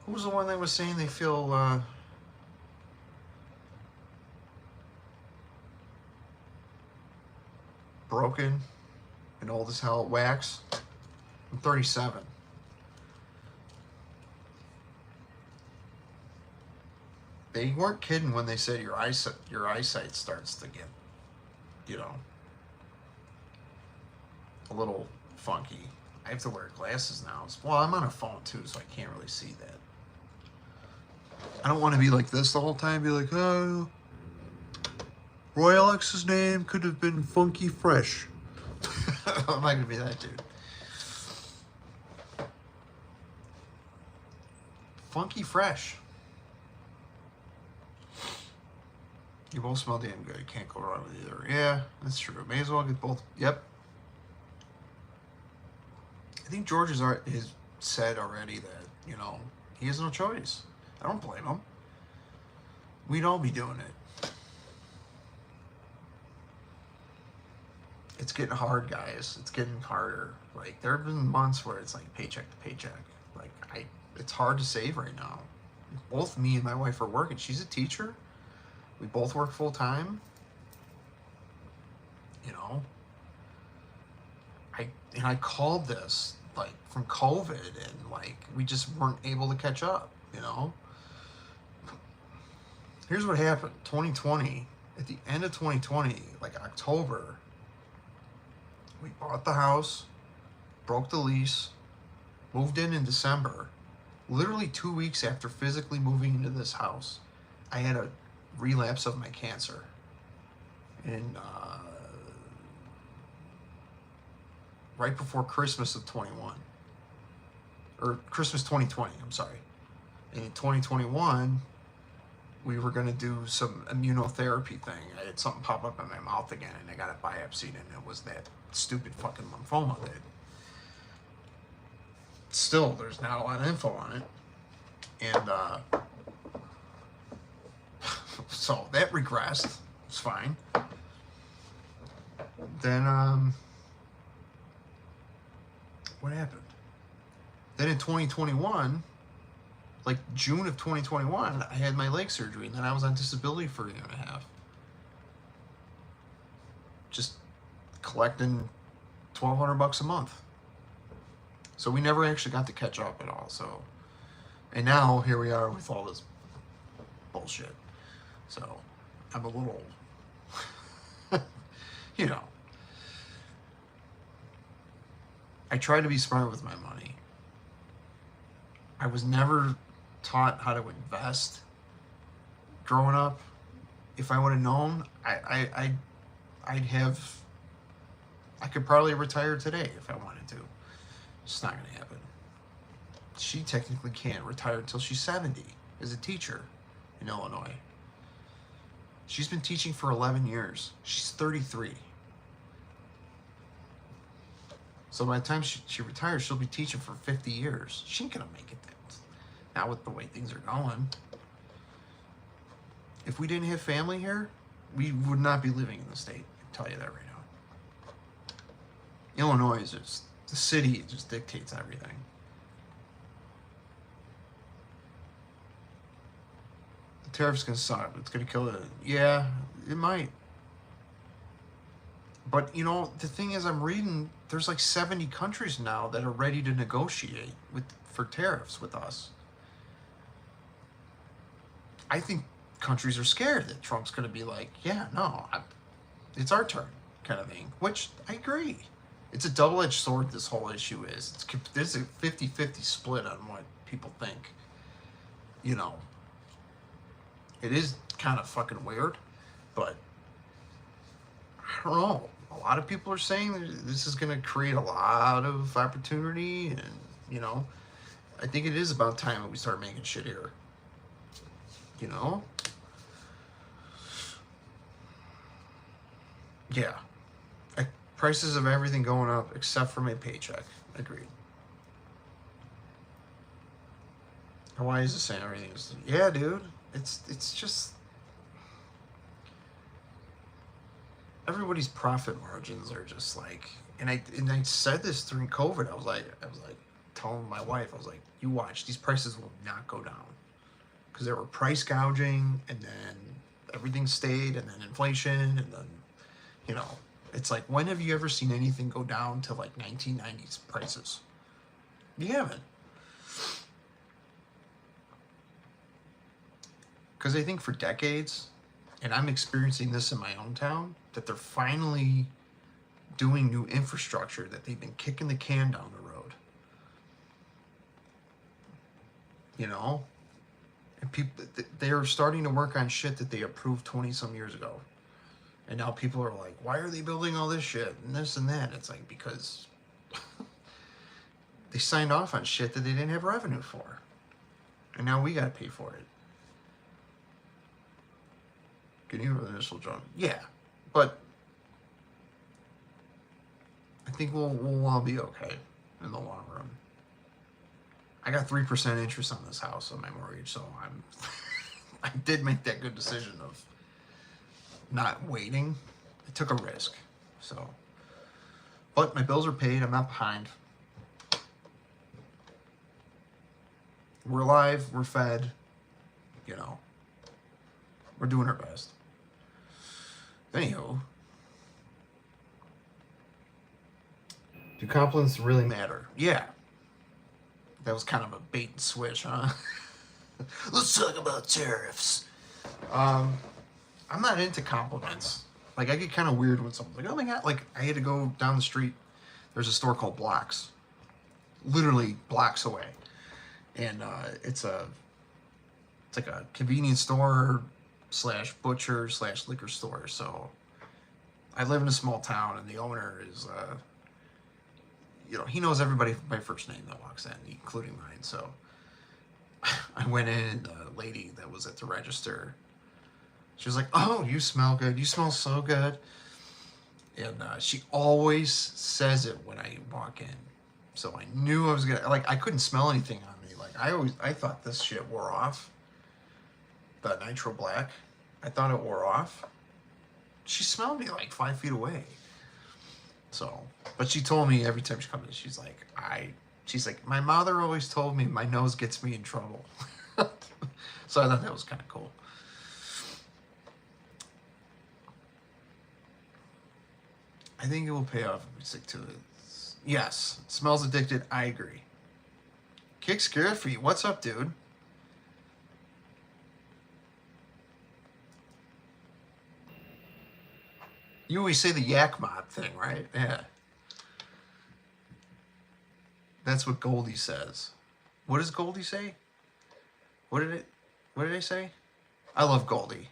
Who was the one that was saying they feel broken and old as hell? Wax. I'm 37. They weren't kidding when they said your eyesight starts to get, you know, a little funky. I have to wear glasses now. Well, I'm on a phone too, so I can't really see that. I don't want to be like this the whole time. Be like, oh, Royal X's name could have been Funky Fresh. I'm not gonna be that dude. Funky Fresh. You both smell damn good. You can't go wrong with either. Yeah, that's true. May as well get both. Yep. I think George has said already that, you know, he has no choice. I don't blame him. We'd all be doing it. It's getting hard, guys. It's getting harder. Like, there have been months where it's like paycheck to paycheck. Like, it's hard to save right now. Both me and my wife are working. She's a teacher. We both work full time. You know, I called this like from COVID, and like we just weren't able to catch up. You know, here's what happened. 2020, at the end of 2020, like October, we bought the house, broke the lease, moved in December. Literally 2 weeks after physically moving into this house, I had a relapse of my cancer. And right before Christmas of 21. Or Christmas 2020, I'm sorry. And in 2021, we were going to do some immunotherapy thing. I had something pop up in my mouth again, and I got it biopsied, and it was that stupid fucking lymphoma that still, there's not a lot of info on it. And so that regressed. It's fine. Then what happened? Then in 2021, like June of 2021, I had my leg surgery, and then I was on disability for a year and a half. Just collecting $1,200 a month. So we never actually got to catch up at all. So, and now here we are with all this bullshit. So I'm a little, you know, I try to be smart with my money. I was never taught how to invest growing up. If I would have known, I could probably retire today if I wanted to. It's not going to happen. She technically can't retire until she's 70 as a teacher in Illinois. She's been teaching for 11 years. She's 33. So by the time she retires, she'll be teaching for 50 years. She ain't going to make it there. Not with the way things are going. If we didn't have family here, we would not be living in the state. I can tell you that right now. Illinois is just, the city just dictates everything. The tariff's going to suck. It's going to kill it. Yeah, it might. But, you know, the thing is, I'm reading, there's like 70 countries now that are ready to negotiate for tariffs with us. I think countries are scared that Trump's going to be like, yeah, no, it's our turn, kind of thing, which I agree. It's a double-edged sword, this whole issue is. There's a 50-50 split on what people think. You know, it is kind of fucking weird, but I don't know. A lot of people are saying that this is going to create a lot of opportunity, and, you know, I think it is about time that we start making shit here. You know? Yeah. Prices of everything going up except for my paycheck. Agreed. Why is it saying everything's... Yeah, dude. It's just... Everybody's profit margins are just like... And I said this during COVID. I was like telling my wife, I was like, you watch, these prices will not go down. Because there were price gouging, and then everything stayed, and then inflation, and then, you know... It's like, when have you ever seen anything go down to like 1990s prices? You haven't. Because I think for decades, and I'm experiencing this in my own town, that they're finally doing new infrastructure, that they've been kicking the can down the road. You know? And people, they're starting to work on shit that they approved 20-some years ago. And now people are like, why are they building all this shit and this and that? It's like, because they signed off on shit that they didn't have revenue for. And now we got to pay for it. Can you hear the initial drum? Yeah. But I think we'll all be okay in the long run. I got 3% interest on this house on my mortgage, so I did make that good decision of not waiting. I took a risk. So, but my bills are paid. I'm not behind. We're alive. We're fed. You know, we're doing our best. Anywho, do compliments really matter? Yeah. That was kind of a bait and switch, huh? Let's talk about tariffs. I'm not into compliments. Like, I get kind of weird when someone's like, oh my God, like, I had to go down the street. There's a store called Blocks. Literally blocks away. And it's like a convenience store / butcher / liquor store. So I live in a small town, and the owner is, you know, he knows everybody by first name that walks in, including mine. So I went in, and the lady that was at the register, she was like, oh, you smell good. You smell so good. And she always says it when I walk in. So I knew I was going to, like, I couldn't smell anything on me. Like, I thought this shit wore off. The Nitro Black. I thought it wore off. She smelled me like 5 feet away. So, but she told me every time she comes in, she's like, my mother always told me my nose gets me in trouble. So I thought that was kind of cool. I think it will pay off if we stick to it. Yes, it smells addicted. I agree. Kick scared for you. What's up, dude? You always say the yak mob thing, right? Yeah. That's what Goldie says. What does Goldie say? What did I say? I love Goldie.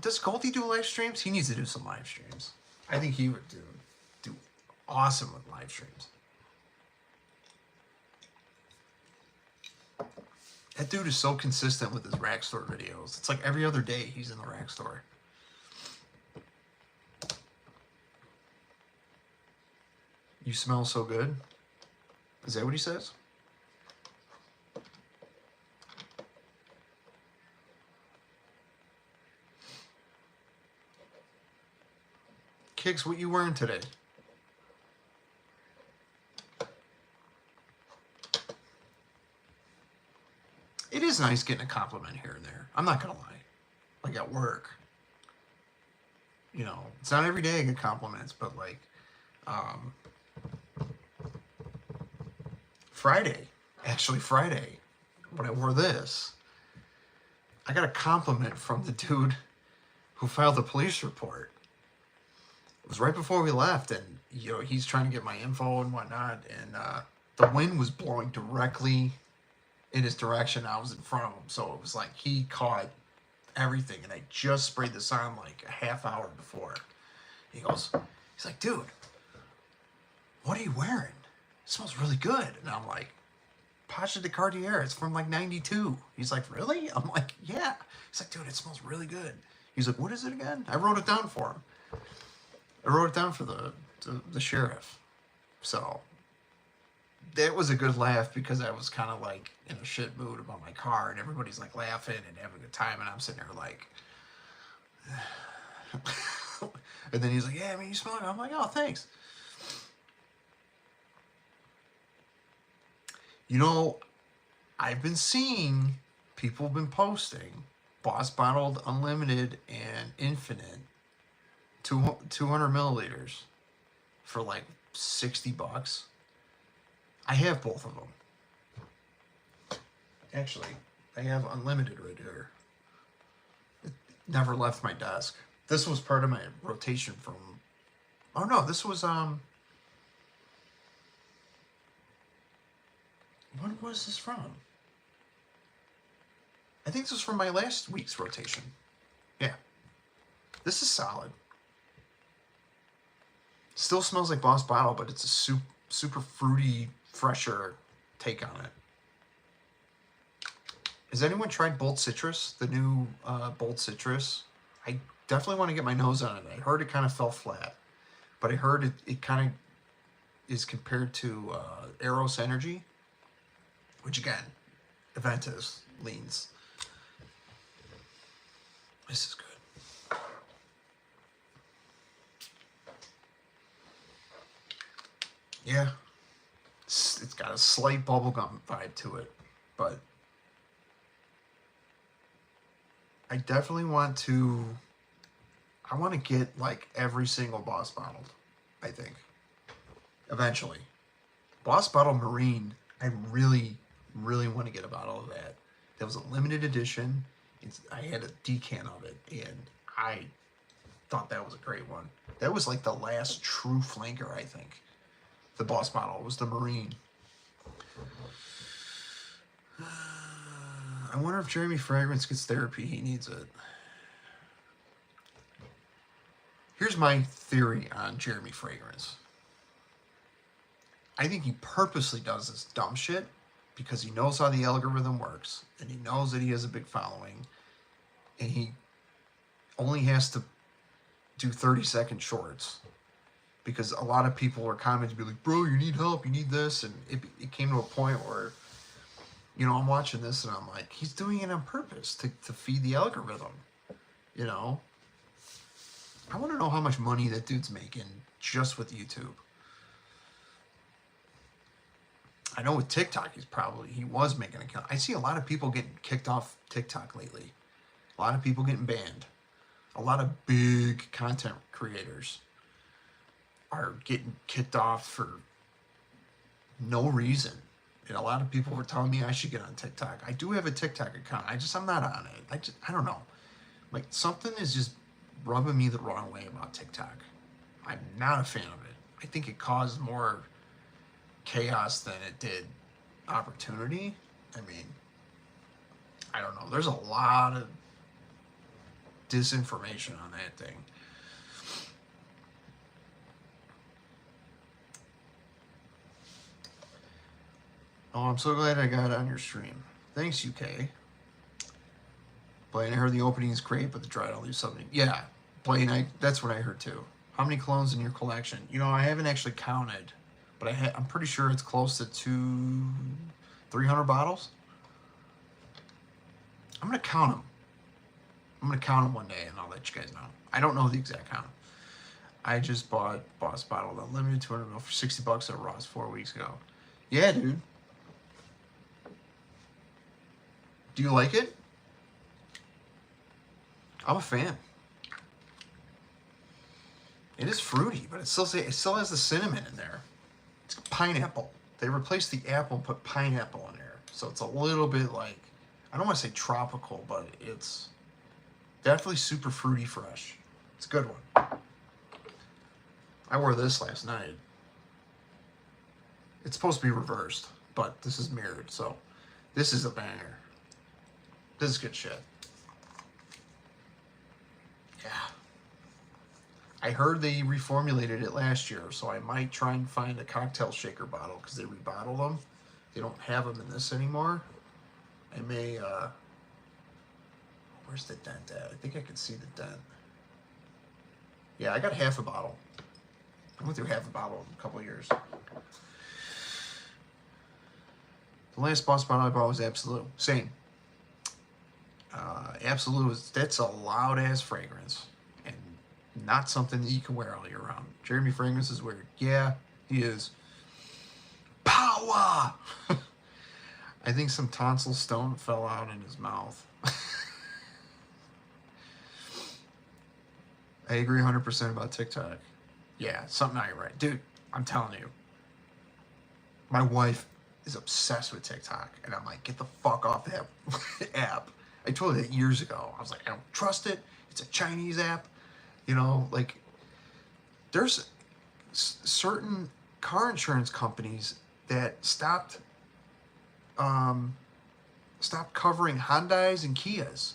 Does Goldie do live streams? He needs to do some live streams. I think he would do awesome with live streams. That dude is so consistent with his rack store videos. It's like every other day he's in the rack store. You smell so good. Is that what he says? Kicks, what you wearing today? It is nice getting a compliment here and there. I'm not gonna lie. Like at work. You know, it's not every day I get compliments, but like Friday, when I wore this, I got a compliment from the dude who filed the police report. It was right before we left, and you know he's trying to get my info and whatnot, and the wind was blowing directly in his direction. I was in front of him, so it was like he caught everything, and I just sprayed this on like a half hour before. He's like, dude, what are you wearing? It smells really good. And I'm like, Pacha de Cartier, it's from like 92. He's like, really? I'm like, yeah. He's like, dude, it smells really good. He's like, what is it again? I wrote it down for him. I wrote it down for the sheriff. So that was a good laugh, because I was kind of like in a shit mood about my car, and everybody's like laughing and having a good time, and I'm sitting there like, and then he's like, yeah, I mean, you smell it. I'm like, oh, thanks. You know, I've been seeing people have been posting Boss Bottled Unlimited and Infinite 200 milliliters for like $60. I have both of them. Actually, I have Unlimited right here. It never left my desk. This was part of my rotation from... Oh no, this was... What was this from? I think this was from my last week's rotation. Yeah. This is solid. Still smells like Boss Bottle, but it's a super fruity, fresher take on it. Has anyone tried Bold Citrus? The new Bold Citrus? I definitely want to get my nose on it. I heard it kind of fell flat, but I heard it kind of is compared to Eros Energy, which again, Aventus leans. This is good. Yeah, it's got a slight bubblegum vibe to it, but I definitely want to, I want to get like every single Boss Bottled, I think, eventually. Boss Bottle Marine, I really want to get a bottle of that. That was a limited edition. I had a decan of it, and I thought that was a great one. That was like the last true flanker, I think. The Boss Bottle was the Marine. I wonder if Jeremy Fragrance gets therapy. He needs it. Here's my theory on Jeremy Fragrance. I think he purposely does this dumb shit because he knows how the algorithm works, and he knows that he has a big following, and he only has to do 30-second shorts, because a lot of people are commenting, be like, bro, you need help, you need this, and it came to a point where, you know, I'm watching this and I'm like, he's doing it on purpose to feed the algorithm, you know? I want to know how much money that dude's making just with YouTube. I know with TikTok, he was making a kill. I see a lot of people getting kicked off TikTok lately. A lot of people getting banned. A lot of big content creators are getting kicked off for no reason. And a lot of people were telling me I should get on TikTok. I do have a TikTok account. I'm not on it. I don't know. Like, something is just rubbing me the wrong way about TikTok. I'm not a fan of it. I think it caused more chaos than it did opportunity. I mean, I don't know. There's a lot of disinformation on that thing. Oh, I'm so glad I got on your stream. Thanks, UK. Blaine, I heard the opening is great, but the dry don't leave something. Yeah, Blaine, that's what I heard too. How many colognes in your collection? You know, I haven't actually counted, but I'm pretty sure it's close to 300 bottles. I'm going to count them. I'm going to count them one day, and I'll let you guys know. I don't know the exact count. I just bought Boss Bottled Unlimited 200 ml for $60 at Ross 4 weeks ago. Yeah, dude. Do you like it? I'm a fan. It is fruity, but it still has the cinnamon in there. It's pineapple. They replaced the apple and put pineapple in there. So it's a little bit like I don't want to say tropical, but it's definitely super fruity fresh. It's a good one. I wore this last night. It's supposed to be reversed, but this is mirrored, so this is a banger. This is good shit. Yeah. I heard they reformulated it last year, so I might try and find a cocktail shaker bottle because they rebottled them. They don't have them in this anymore. I may, where's the dent at? I think I can see the dent. Yeah, I got half a bottle. I went through half a bottle in a couple of years. The last boss bottle I bought was Absolute. Same. Absolute, that's a loud-ass fragrance. And not something that you can wear all year round. Jeremy Fragrance is weird. Yeah, he is. Power! I think some tonsil stone fell out in his mouth. I agree 100% about TikTok. Yeah, something not right. Dude, I'm telling you. My wife is obsessed with TikTok. And I'm like, get the fuck off that app. I told her that years ago. I was like, I don't trust it. It's a Chinese app. You know, like, there's certain car insurance companies that stopped covering Hyundais and Kias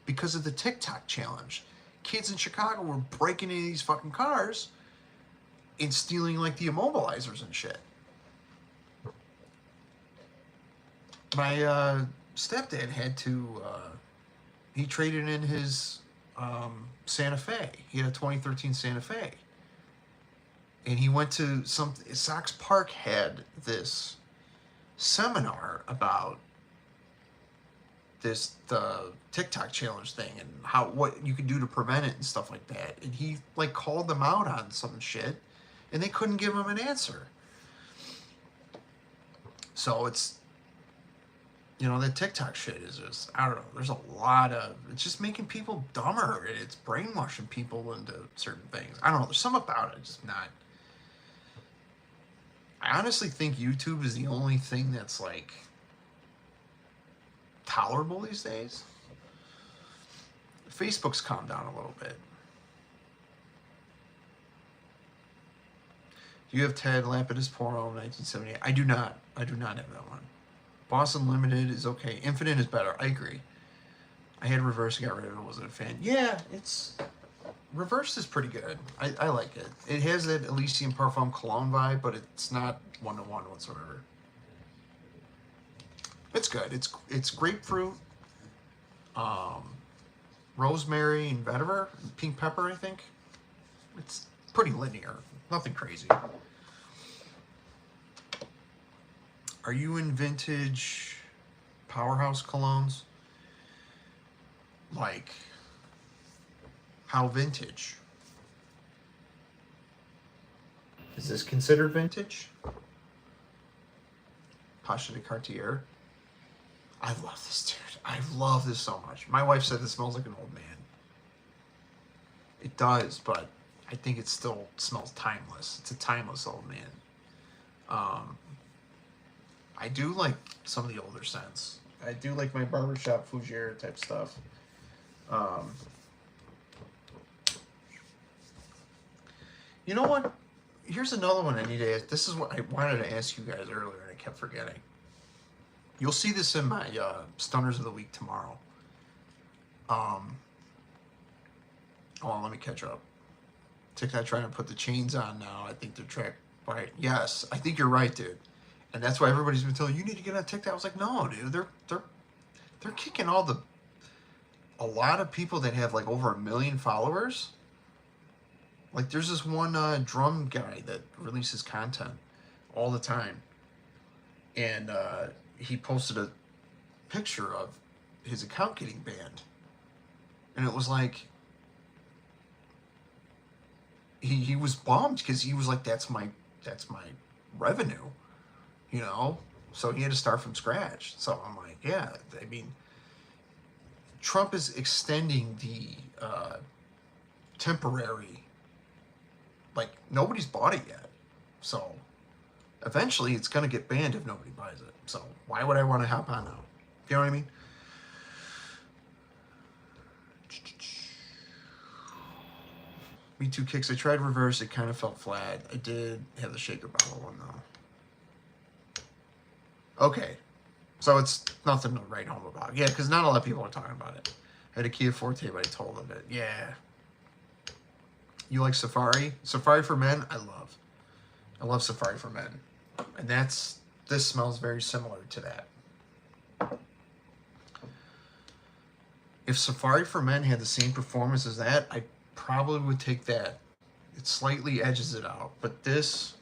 because of the TikTok challenge. Kids in Chicago were breaking into these fucking cars and stealing like the immobilizers and shit. My stepdad had to, he traded in his Santa Fe. He had a 2013 Santa Fe. And he went to Sox Park had this seminar about the TikTok challenge thing and what you could do to prevent it and stuff like that. And he like called them out on some shit and they couldn't give him an answer. So it's, you know, the TikTok shit is just, I don't know, there's a lot of, it's just making people dumber. It's brainwashing people into certain things. I don't know, there's something about it, just not. I honestly think YouTube is the only thing that's like tolerable these days. Facebook's calmed down a little bit. Do you have Ted Lapidus Poro 1978? I do not. I do not have that one. Boston Limited is okay. Infinite is better. I agree. I had Reverse and got rid of it. Wasn't a fan. Yeah, it's... Reverse is pretty good. I like it. It has that Elysium Parfum Cologne vibe, but it's not one-to-one whatsoever. It's good. It's grapefruit, rosemary and vetiver, pink pepper, I think. It's pretty linear. Nothing crazy. Are you in vintage powerhouse colognes? Like, how vintage? Is this considered vintage? Pacha de Cartier. I love this, dude. I love this so much. My wife said this smells like an old man. It does, but I think it still smells timeless. It's a timeless old man. I do like some of the older scents. I do like my barbershop fougere type stuff. You know what? Here's another one I need to ask. This is what I wanted to ask you guys earlier and I kept forgetting. You'll see this in my Stunners of the Week tomorrow. Oh, let me catch up. TikTok trying to put the chains on now. I think they're tracked by... Yes, I think you're right, dude. And that's why everybody's been telling you need to get on TikTok. I was like, no, dude. They're kicking a lot of people that have like over 1 million followers. Like there's this one drum guy that releases content all the time. And he posted a picture of his account getting banned. And it was like, he was bummed because he was like, that's my revenue, you know? So he had to start from scratch. So I'm like, yeah, I mean, Trump is extending the temporary, like nobody's bought it yet. So eventually it's going to get banned if nobody buys it. So why would I want to hop on now? You know what I mean? Me Too Kicks. I tried reverse. It kind of felt flat. I did have the shaker bottle one, though. Okay. So it's nothing to write home about. Yeah, because not a lot of people are talking about it. I had a Kia Forte, but I told them it. Yeah. You like Safari? Safari for Men, I love. I love Safari for Men. And this smells very similar to that. If Safari for Men had the same performance as that, I probably would take that. It slightly edges it out, but this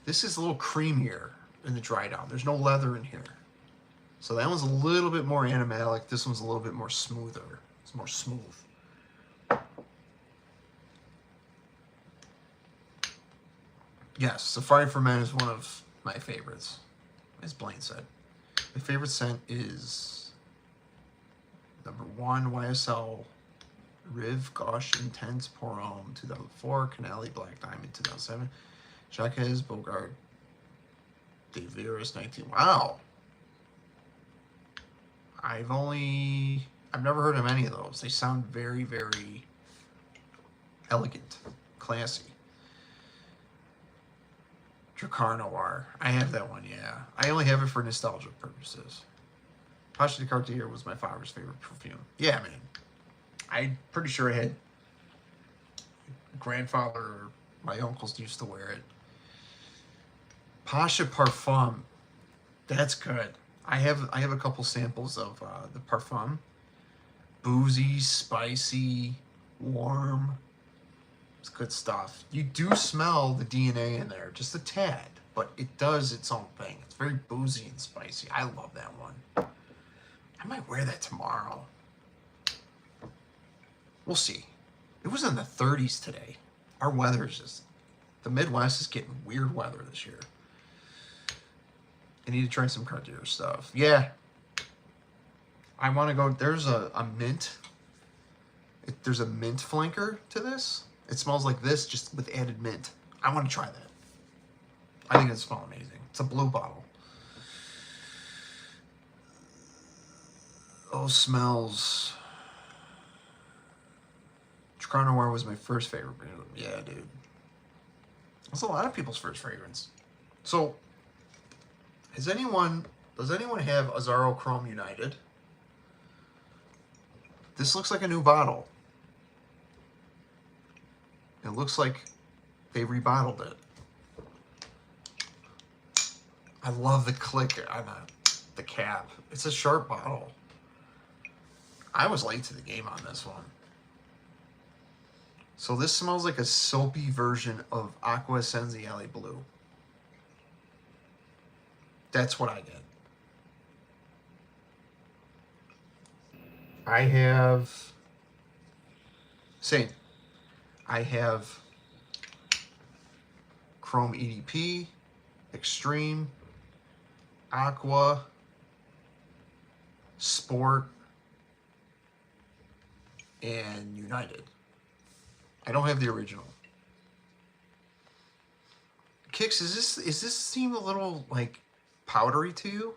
is a little creamier in the dry down. There's no leather in here. So that one's a little bit more animalic. This one's a little bit more smoother. It's more smooth. Yes, Safari for Men is one of my favorites, as Blaine said. My favorite scent is number 1, YSL Riv Gauche Intense Pour Homme 2004, Canali Black Diamond 2007, Jacques Bogart De Virus 19. Wow. I've never heard of any of those. They sound very, very elegant, classy. Dracar Noir. I have that one, yeah. I only have it for nostalgia purposes. Pache de Cartier was my father's favorite perfume. Yeah, man. I'm pretty sure I had grandfather or my uncles used to wear it. Pache Parfum. That's good. I have a couple samples of the Parfum. Boozy, spicy, warm. It's good stuff. You do smell the DNA in there, just a tad, but it does its own thing. It's very boozy and spicy. I love that one. I might wear that tomorrow. We'll see. It was in the 30s today. Our weather is just... The Midwest is getting weird weather this year. I need to try some Cartier stuff. Yeah. I want to go... There's a mint. There's a mint flanker to this. It smells like this, just with added mint. I want to try that. I think it smells amazing. It's a blue bottle. Oh, smells... Dracar Noir was my first favorite. Yeah, dude. That's a lot of people's first fragrance. So, does anyone have Azzaro Chrome United? This looks like a new bottle. It looks like they rebottled it. I love the click on the cap. It's a sharp bottle. I was late to the game on this one. So this smells like a soapy version of Acqua Essenziale Blue. That's what I get. I have... Same. I have Chrome EDP, Extreme, Aqua, Sport, and United. I don't have the original. Kix, is this seem a little like powdery to you?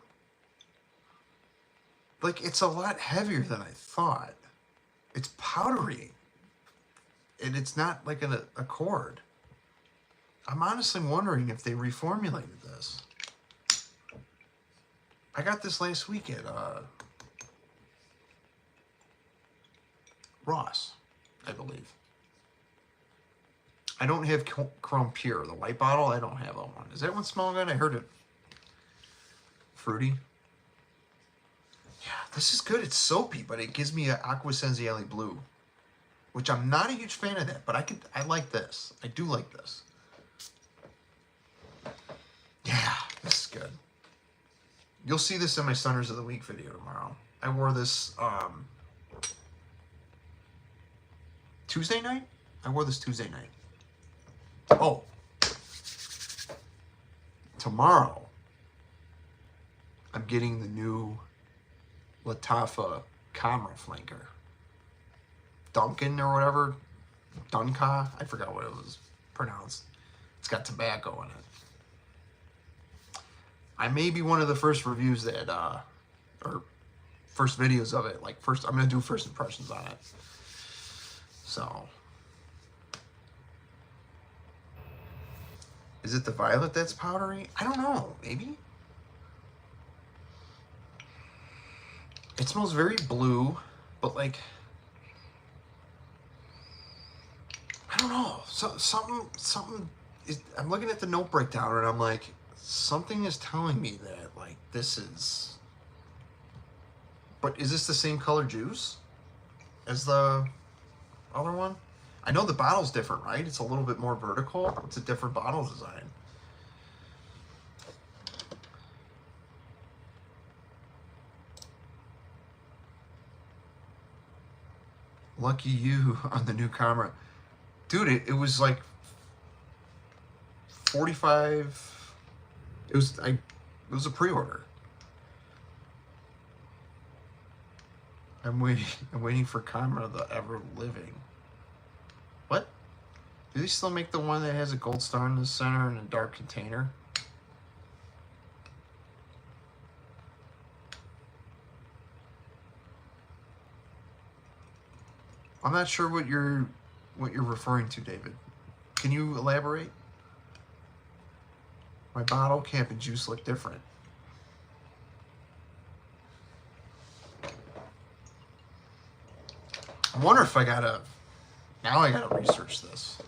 Like it's a lot heavier than I thought. It's powdery. And it's not like an accord. I'm honestly wondering if they reformulated this. I got this last week at Ross, I believe. I don't have Chrome Pure, the white bottle. I don't have that one. Does that one smell good? I heard it. Fruity. Yeah, this is good. It's soapy, but it gives me an Acqua Essenziale Blue, which I'm not a huge fan of that, but I like this. I do like this. Yeah, this is good. You'll see this in my Stunners of the Week video tomorrow. I wore this Tuesday night? I wore this Tuesday night. Oh. Tomorrow, I'm getting the new Lattafa Camera Flanker. Duncan or whatever. Dunca. I forgot what it was pronounced. It's got tobacco in it. I may be one of the first reviews that, or first videos of it. Like I'm going to do first impressions on it. So, Is it the violet that's powdery? I don't know. Maybe? It smells very blue, but like, I don't know. Something is, I'm looking at the note breakdown and I'm like, something is telling me that like this is, but is this the same color juice as the other one? I know the bottle's different, right? It's a little bit more vertical. It's a different bottle design. Lucky you on the new camera. Dude, it was like 45. It was a pre-order. I'm waiting for camera the ever living. What? Do they still make the one that has a gold star in the center and a dark container? I'm not sure what you're referring to, David. Can you elaborate? My bottle cap and juice look different. I wonder if now I gotta research this.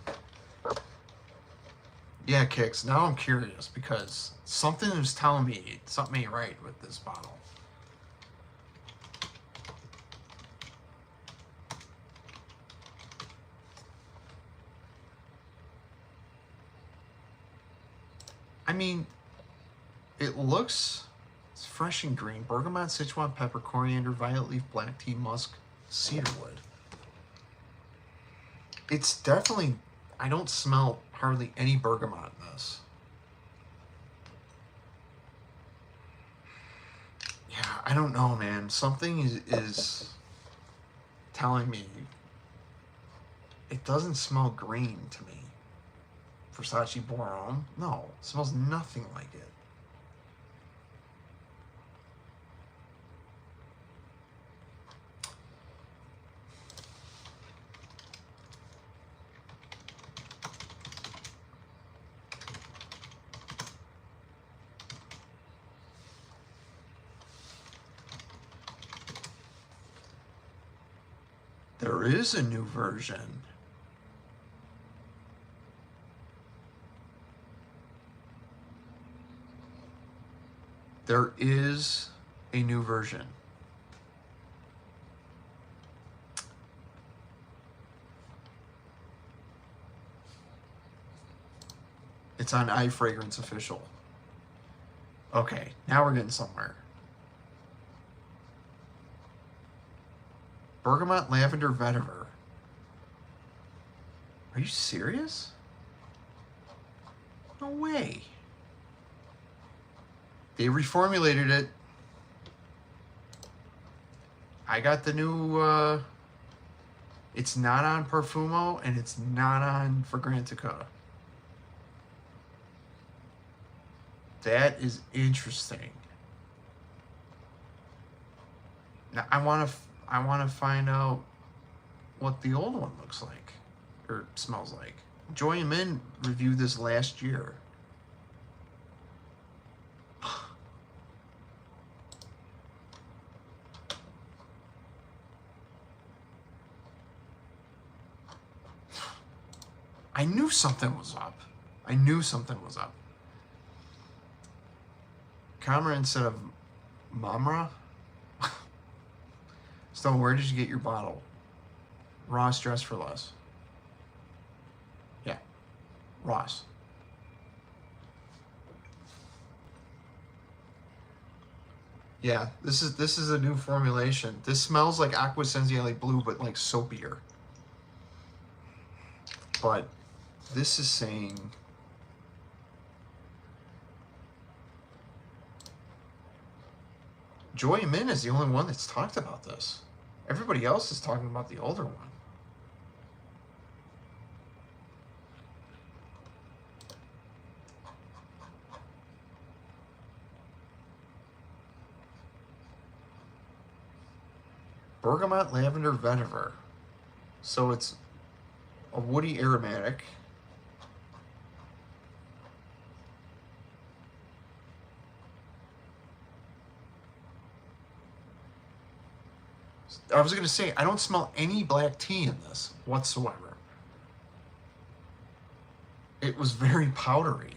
Yeah, Kix, now I'm curious because something is telling me something ain't right with this bottle. I mean, it looks, it's fresh and green. Bergamot, Sichuan pepper, coriander, violet leaf, black tea, musk, cedarwood. It's definitely, I don't smell hardly any bergamot in this. Yeah, I don't know, man. Something is telling me it doesn't smell green to me. Versace Boron? No, it smells nothing like it. There is a new version. There is a new version. It's on iFragrance Official. Okay, now we're getting somewhere. Bergamot, lavender, vetiver. Are you serious? No way. They reformulated it. I got the new, it's not on Perfumo and it's not on Fragrantica. That is interesting. Now I want to find out what the old one looks like or smells like. Joy and Min reviewed this last year. I knew something was up. I knew something was up. Camera instead of Mamra? Stone, where did you get your bottle? Ross, Dress for Less. Yeah, Ross. Yeah, this is a new formulation. This smells like Aqua Senziale Blue, but like soapier. But this is saying Joy and Min is the only one that's talked about this. Everybody else is talking about the older one. Bergamot, lavender, vetiver. So it's a woody aromatic. I was gonna say, I don't smell any black tea in this whatsoever. It was very powdery.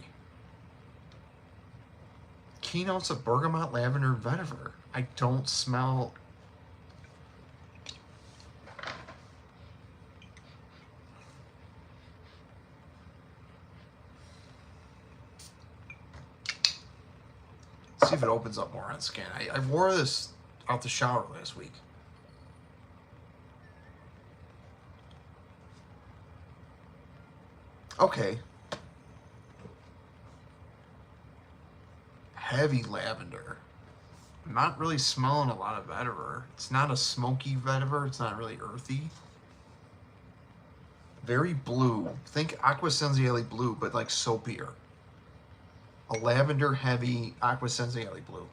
Keynotes of bergamot, lavender, vetiver. I don't smell. See if it opens up more on skin. I wore this out the shower last week. Okay. Heavy lavender. I'm not really smelling a lot of vetiver. It's not a smoky vetiver. It's not really earthy. Very blue. Think Aqua Senziale blue, but like soapier. A lavender heavy Aqua Senziale blue.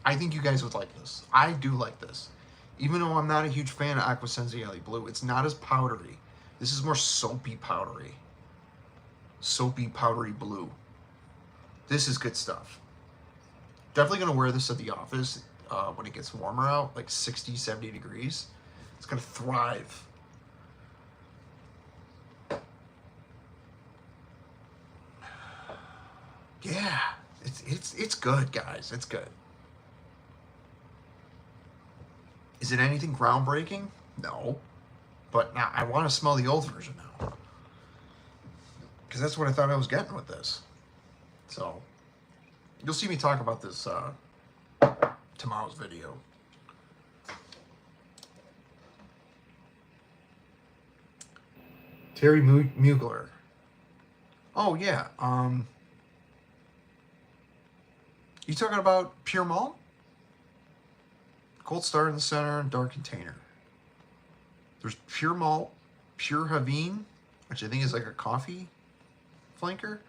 I think you guys would like this. I do like this. Even though I'm not a huge fan of Aqua Senziale blue, it's not as powdery. This is more soapy powdery. Soapy powdery blue. This is good stuff. Definitely going to wear this at the office when it gets warmer out, like 60, 70 degrees. It's going to thrive. Yeah, it's good, guys. It's good. Is it anything groundbreaking? No. But now I want to smell the old version now. Because that's what I thought I was getting with this. So, you'll see me talk about this tomorrow's video. Terry Mugler. Oh, yeah. You talking about pure malt? Cold start in the center, dark container. There's pure malt, pure Havine, which I think is like a coffee flanker.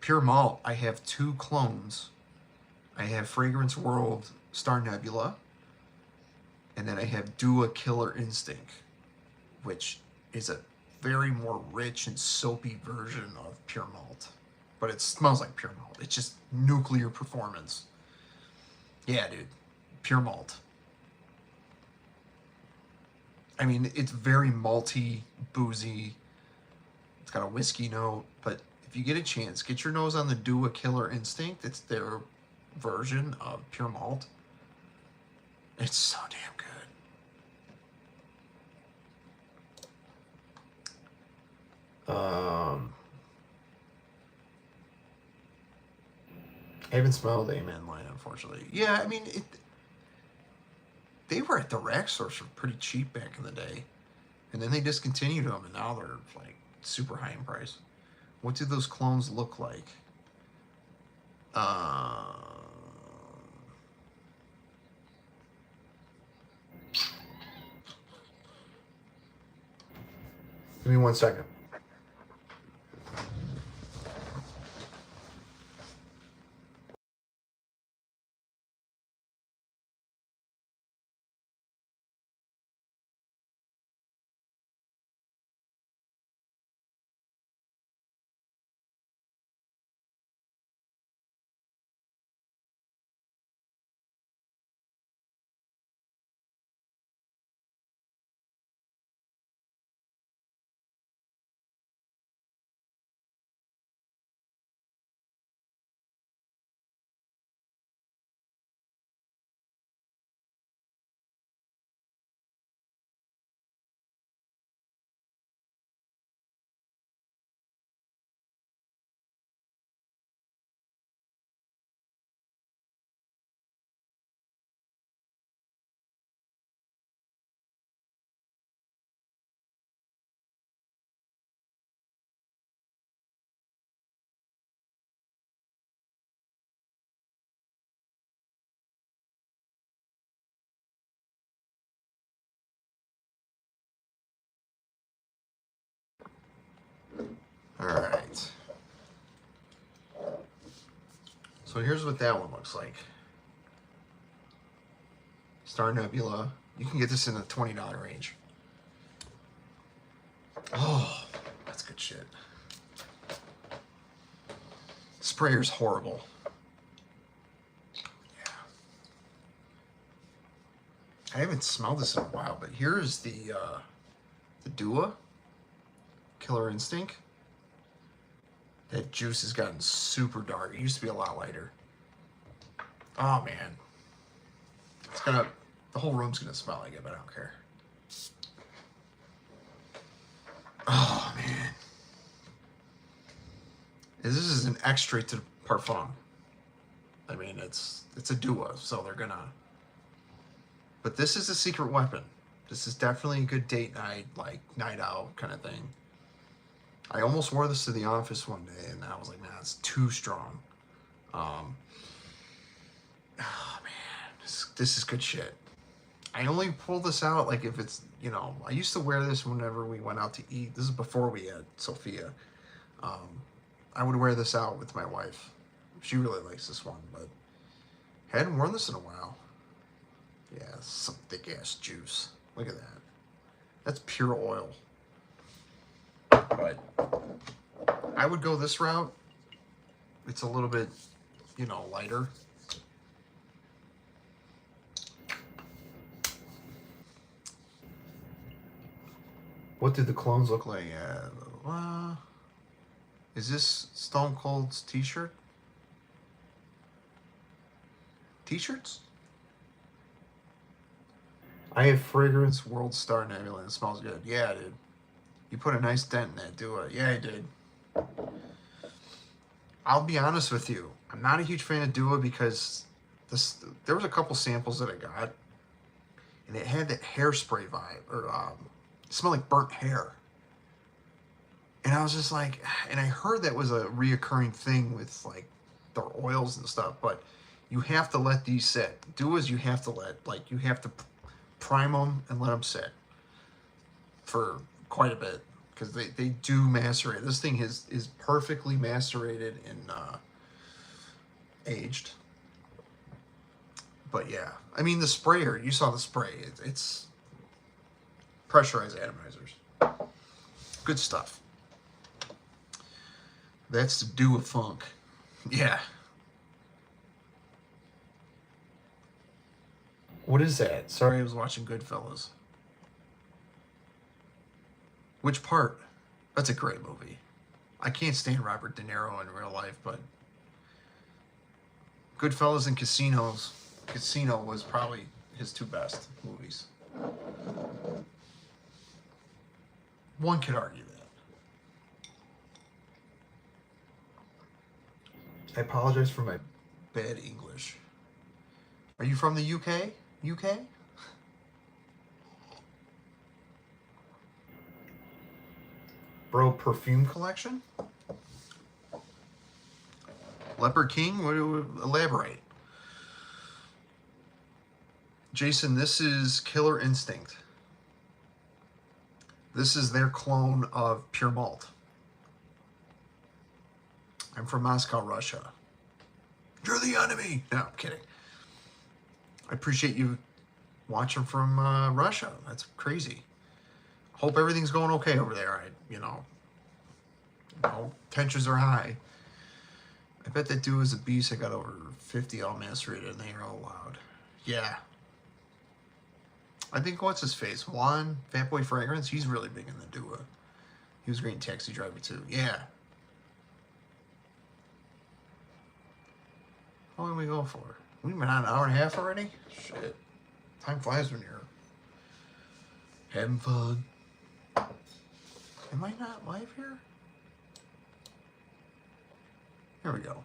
Pure malt, I have 2 clones. I have Fragrance World Star Nebula, and then I have Dua Killer Instinct, which is a very more rich and soapy version of pure malt. But it smells like pure malt. It's just nuclear performance. Yeah, dude. Pure malt. I mean, it's very malty, boozy. It's got a whiskey note. But if you get a chance, get your nose on the Dua Killer Instinct. It's their version of pure malt. It's so damn good. I haven't smelled Amen line, unfortunately. Yeah, I mean, they were at the rack stores for pretty cheap back in the day. And then they discontinued them, and now they're like super high in price. What do those clones look like? Give me 1 second. All right. So here's what that one looks like. Star Nebula. You can get this in the $20 range. Oh, that's good shit. Sprayer's horrible. Yeah. I haven't smelled this in a while, but here's the Dua Killer Instinct. That juice has gotten super dark. It used to be a lot lighter. Oh man, it's gonna, the whole room's gonna smell like it, but I don't care. Oh man, this is an extrait to parfum. I mean, it's a Dua, so they're gonna. But this is a secret weapon. This is definitely a good date night, like night out kind of thing. I almost wore this to the office one day, and I was like, nah, it's too strong. Oh man, this is good shit. I only pull this out like if it's, you know, I used to wear this whenever we went out to eat. This is before we had Sophia. I would wear this out with my wife. She really likes this one, but hadn't worn this in a while. Yeah, some thick ass juice. Look at that. That's pure oil. But I would go this route. It's a little bit, you know, lighter. What did the clones look like? Is this Stone Cold's t-shirt? T-shirts? I have Fragrance World Star Nebula. It smells good. Yeah, dude. You put a nice dent in that, do it. Yeah, I did. I'll be honest with you. I'm not a huge fan of Dua because there was a couple samples that I got, and it had that hairspray vibe, or it smelled like burnt hair. And I was just like, and I heard that was a reoccurring thing with like their oils and stuff, but you have to let these sit. Duas you have to let, like you have to prime them and let them sit for quite a bit, because they do macerate. This thing is perfectly macerated and aged. But yeah, I mean the sprayer, you saw the spray. It's pressurized atomizers. Good stuff. That's the Dua Funk. Yeah. What is that? Sorry, I was watching Goodfellas. Which part? That's a great movie. I can't stand Robert De Niro in real life, but Goodfellas and Casino was probably his two best movies. One could argue that. I apologize for my bad English. Are you from the UK? UK? Bro, perfume collection? Leopard King? What do we elaborate? Jason, this is Killer Instinct. This is their clone of Pure Malt. I'm from Moscow, Russia. You're the enemy. No, I'm kidding. I appreciate you watching from Russia. That's crazy. Hope everything's going okay over there. You know, tensions are high. I bet that dude is a beast. I got over 50 all macerated and they are all loud. Yeah. I think, what's his face? Juan, Fatboy Fragrance, he's really big in the Dua. He was great in Taxi Driver too. Yeah. How long are we going for? We've been on an hour and a half already? Shit. Time flies when you're having fun. Am I not live here? Here we go.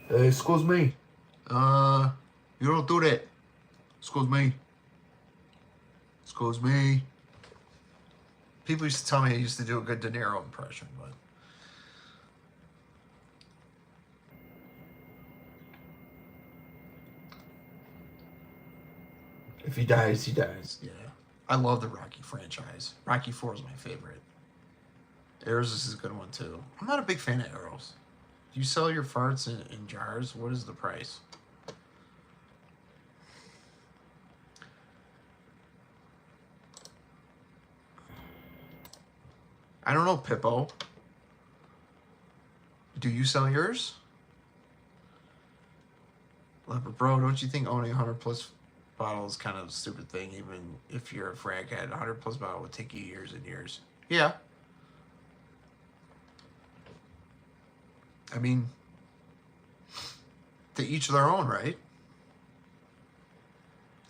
Hey, excuse me. You don't do that. Excuse me. Excuse me. People used to tell me I used to do a good De Niro impression, but if he dies, he dies. Yeah. I love the Rocky franchise. Rocky 4 is my favorite. Arrows is a good one too. I'm not a big fan of Arrows. Do you sell your farts in jars? What is the price? I don't know, Pippo. Do you sell yours? But bro, don't you think owning 100 plus bottles is kind of a stupid thing? Even if you're a frag head, 100 plus bottle would take you years and years. Yeah. I mean, to each their own, right?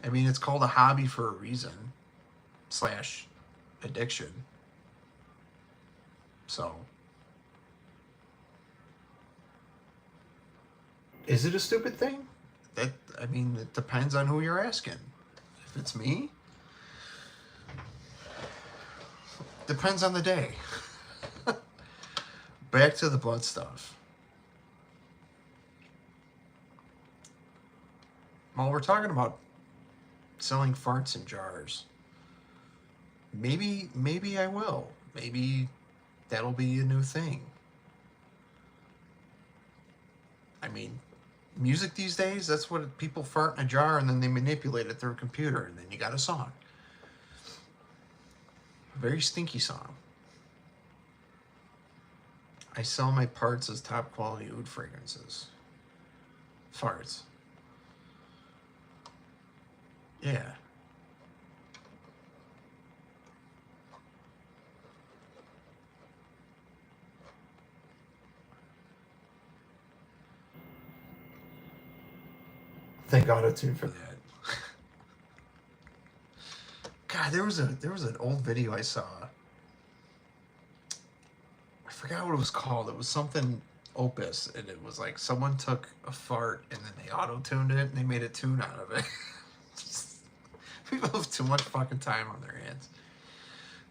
I mean, it's called a hobby for a reason, / addiction. So, is it a stupid thing? I mean, it depends on who you're asking. If it's me, depends on the day. Back to the blood stuff. Well, we're talking about selling farts in jars. Maybe I will. Maybe that'll be a new thing. I mean, music these days, that's what people fart in a jar and then they manipulate it through a computer and then you got a song. A very stinky song. I sell my parts as top quality oud fragrances. Farts. Yeah. Thank Auto-Tune for that. God, there was an old video I saw. I forgot what it was called. It was something Opus, and it was like someone took a fart and then they auto-tuned it and they made a tune out of it. People have too much fucking time on their hands.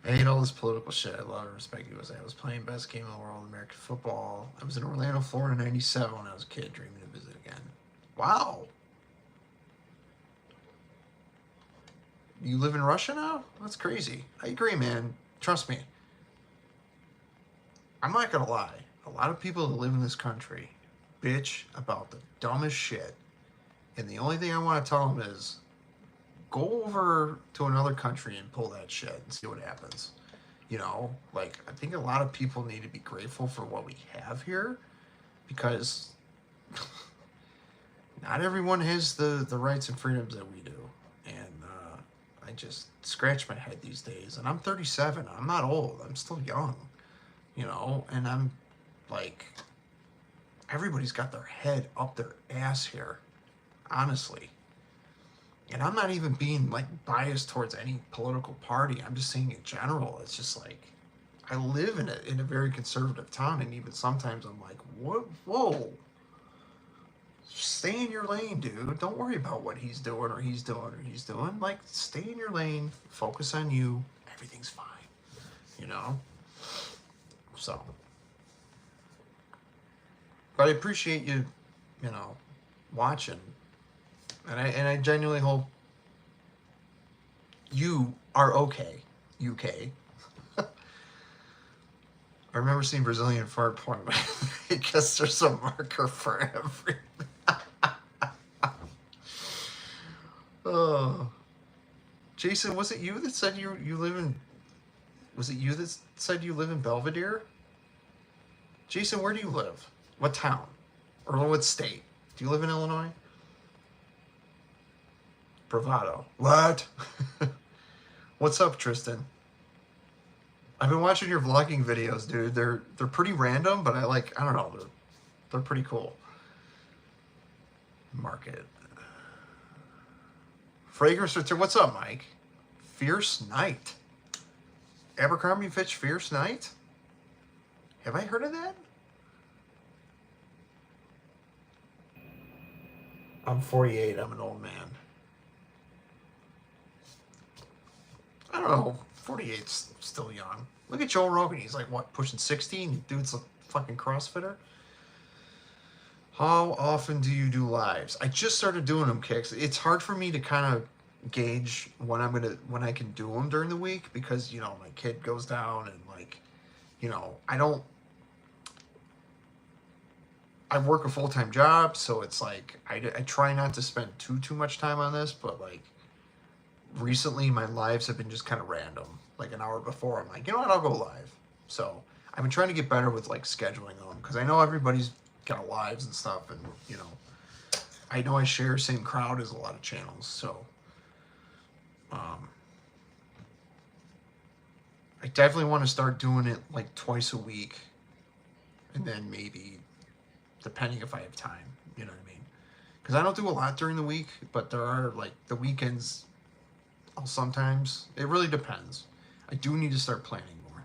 I hate all this political shit. I love and respect USA. I was playing best game in the world, American football. I was in Orlando, Florida in '97 when I was a kid, dreaming to visit again. Wow. You live in Russia now? That's crazy. I agree, man. Trust me. I'm not gonna lie. A lot of people that live in this country bitch about the dumbest shit. And the only thing I want to tell them is go over to another country and pull that shit and see what happens. You know, like, I think a lot of people need to be grateful for what we have here because not everyone has the rights and freedoms that we do. And I just scratch my head these days. And I'm 37. I'm not old. I'm still young. You know, and I'm like, everybody's got their head up their ass here, honestly. And I'm not even being like biased towards any political party. I'm just saying in general, it's just like, I live in a very conservative town, and even sometimes I'm like, what? Whoa. Stay in your lane, dude. Don't worry about what he's doing or he's doing or he's doing. Like, stay in your lane, focus on you, everything's fine. You know? So, but I appreciate you, you know, watching, and I genuinely hope you are okay, UK. I remember seeing Brazilian fart porn, but I guess there's a marker for everything. Oh, Jason, was it you that said you live in? Was it you that said you live in Belvedere? Jason, where do you live? What town? Or what state? Do you live in Illinois? Bravado. What? What's up, Tristan? I've been watching your vlogging videos, dude. They're pretty random, but I don't know, they're pretty cool. Market. Fragrance Return. What's up, Mike? Fierce Night. Abercrombie & Fitch Fierce Night? Have I heard of that? I'm 48. I'm an old man. I don't know. 48's still young. Look at Joe Rogan. He's like, what, pushing 60? Dude's a fucking CrossFitter. How often do you do lives? I just started doing them, Kicks. It's hard for me to kind of gauge when I can do them during the week because, you know, my kid goes down and, like, you know, I work a full-time job, so it's like I try not to spend too much time on this, but like recently my lives have been just kind of random. Like an hour before, I'm like, you know what, I'll go live. So I've been trying to get better with like scheduling them because I know everybody's got lives and stuff, and you know, I know I share same crowd as a lot of channels, so I definitely want to start doing it like twice a week, and then maybe, depending if I have time, you know what I mean? Because I don't do a lot during the week, but there are like the weekends. I'll sometimes. It really depends. I do need to start planning more.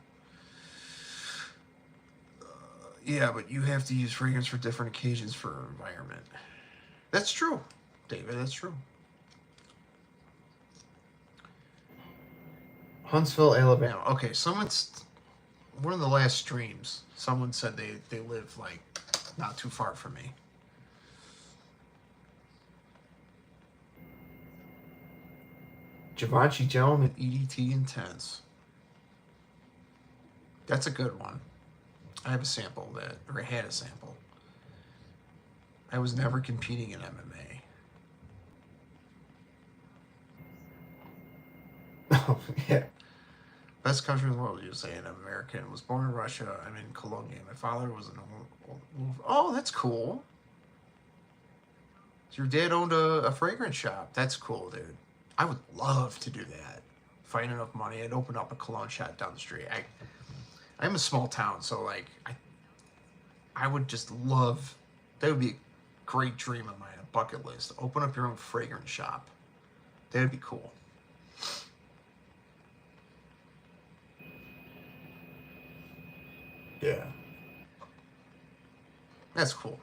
Yeah, but you have to use fragrance for different occasions for environment. That's true, David. That's true. Huntsville, Alabama. Okay, one of the last streams, someone said they live like not too far from me. Givenchy Gentleman EDT Intense. That's a good one. I have a sample of that, or I had a sample. I was never competing in MMA. Oh, yeah. Best country in the world, you're saying. I'm American. Was born in Russia. I'm in Cologne. My father was an Oh, that's cool. So your dad owned a fragrance shop. That's cool, dude. I would love to do that. If I had enough money, I'd open up a cologne shop down the street. I'm a small town, so like I would just love. That would be a great dream of mine, a bucket list. Open up your own fragrance shop. That would be cool. Yeah. That's cool.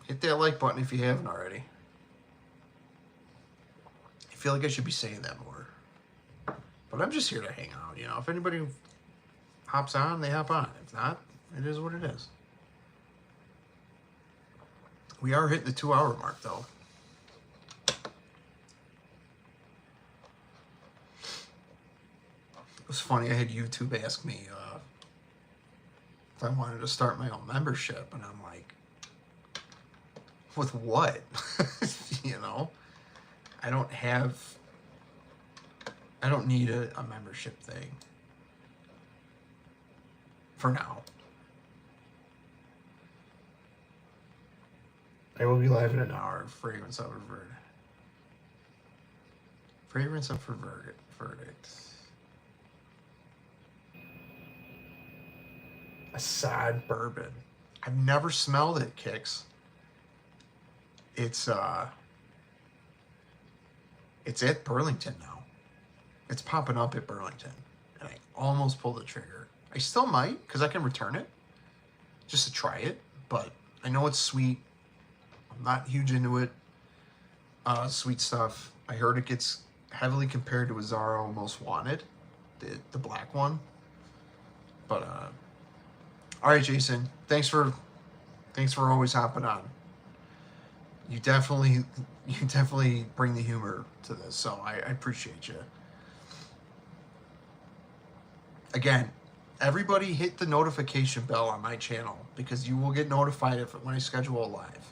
Hit that like button if you haven't already. I feel like I should be saying that more. But I'm just here to hang out, you know. If anybody hops on, they hop on. If not, it is what it is. We are hitting the 2-hour mark, though. It was funny, I had YouTube ask me if I wanted to start my own membership, and I'm like, with what? You know? I don't need a membership thing. For now. I will be live in an hour. Fragrance up for verdict. Fragrance up for verdict. Assad bourbon. I've never smelled it, Kix. It's at Burlington now. It's popping up at Burlington. And I almost pulled the trigger. I still might, because I can return it. Just to try it. But I know it's sweet. I'm not huge into it. Sweet stuff. I heard it gets heavily compared to Azzaro Most Wanted. The black one. But, alright, Jason. Thanks for always hopping on. You definitely bring the humor to this, so I appreciate you. Again, everybody hit the notification bell on my channel because you will get notified when I schedule a live.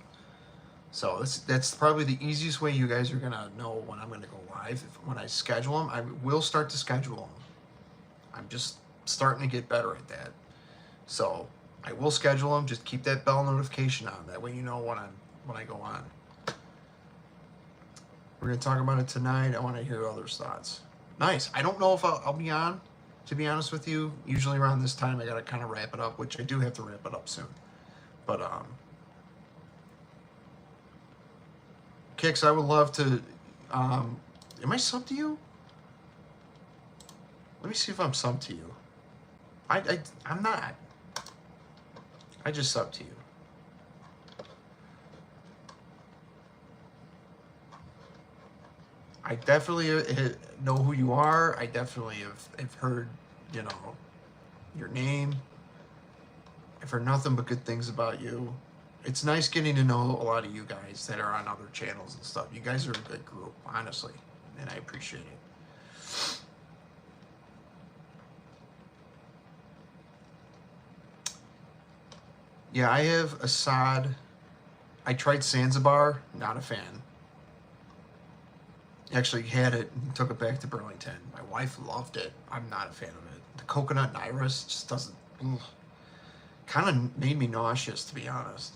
So that's probably the easiest way you guys are gonna know when I'm gonna go live. When I schedule them, I will start to schedule them. I'm just starting to get better at that. So I will schedule them. Just keep that bell notification on. That way you know when I go on. We're gonna talk about it tonight. I want to hear others' thoughts. Nice. I don't know if I'll be on. To be honest with you, usually around this time I gotta kind of wrap it up, which I do have to wrap it up soon. But Kix, I would love to. Am I subbed to you? Let me see if I'm subbed to you. I'm not. I just subbed to you. I definitely know who you are. I definitely have heard, you know, your name. I've heard nothing but good things about you. It's nice getting to know a lot of you guys that are on other channels and stuff. You guys are a good group, honestly, and I appreciate it. Yeah, I have Assad. I tried Zanzibar, not a fan. Actually had it and took it back to Burlington. My wife loved it. I'm not a fan of it. The coconut and iris just doesn't. Kind of made me nauseous, to be honest.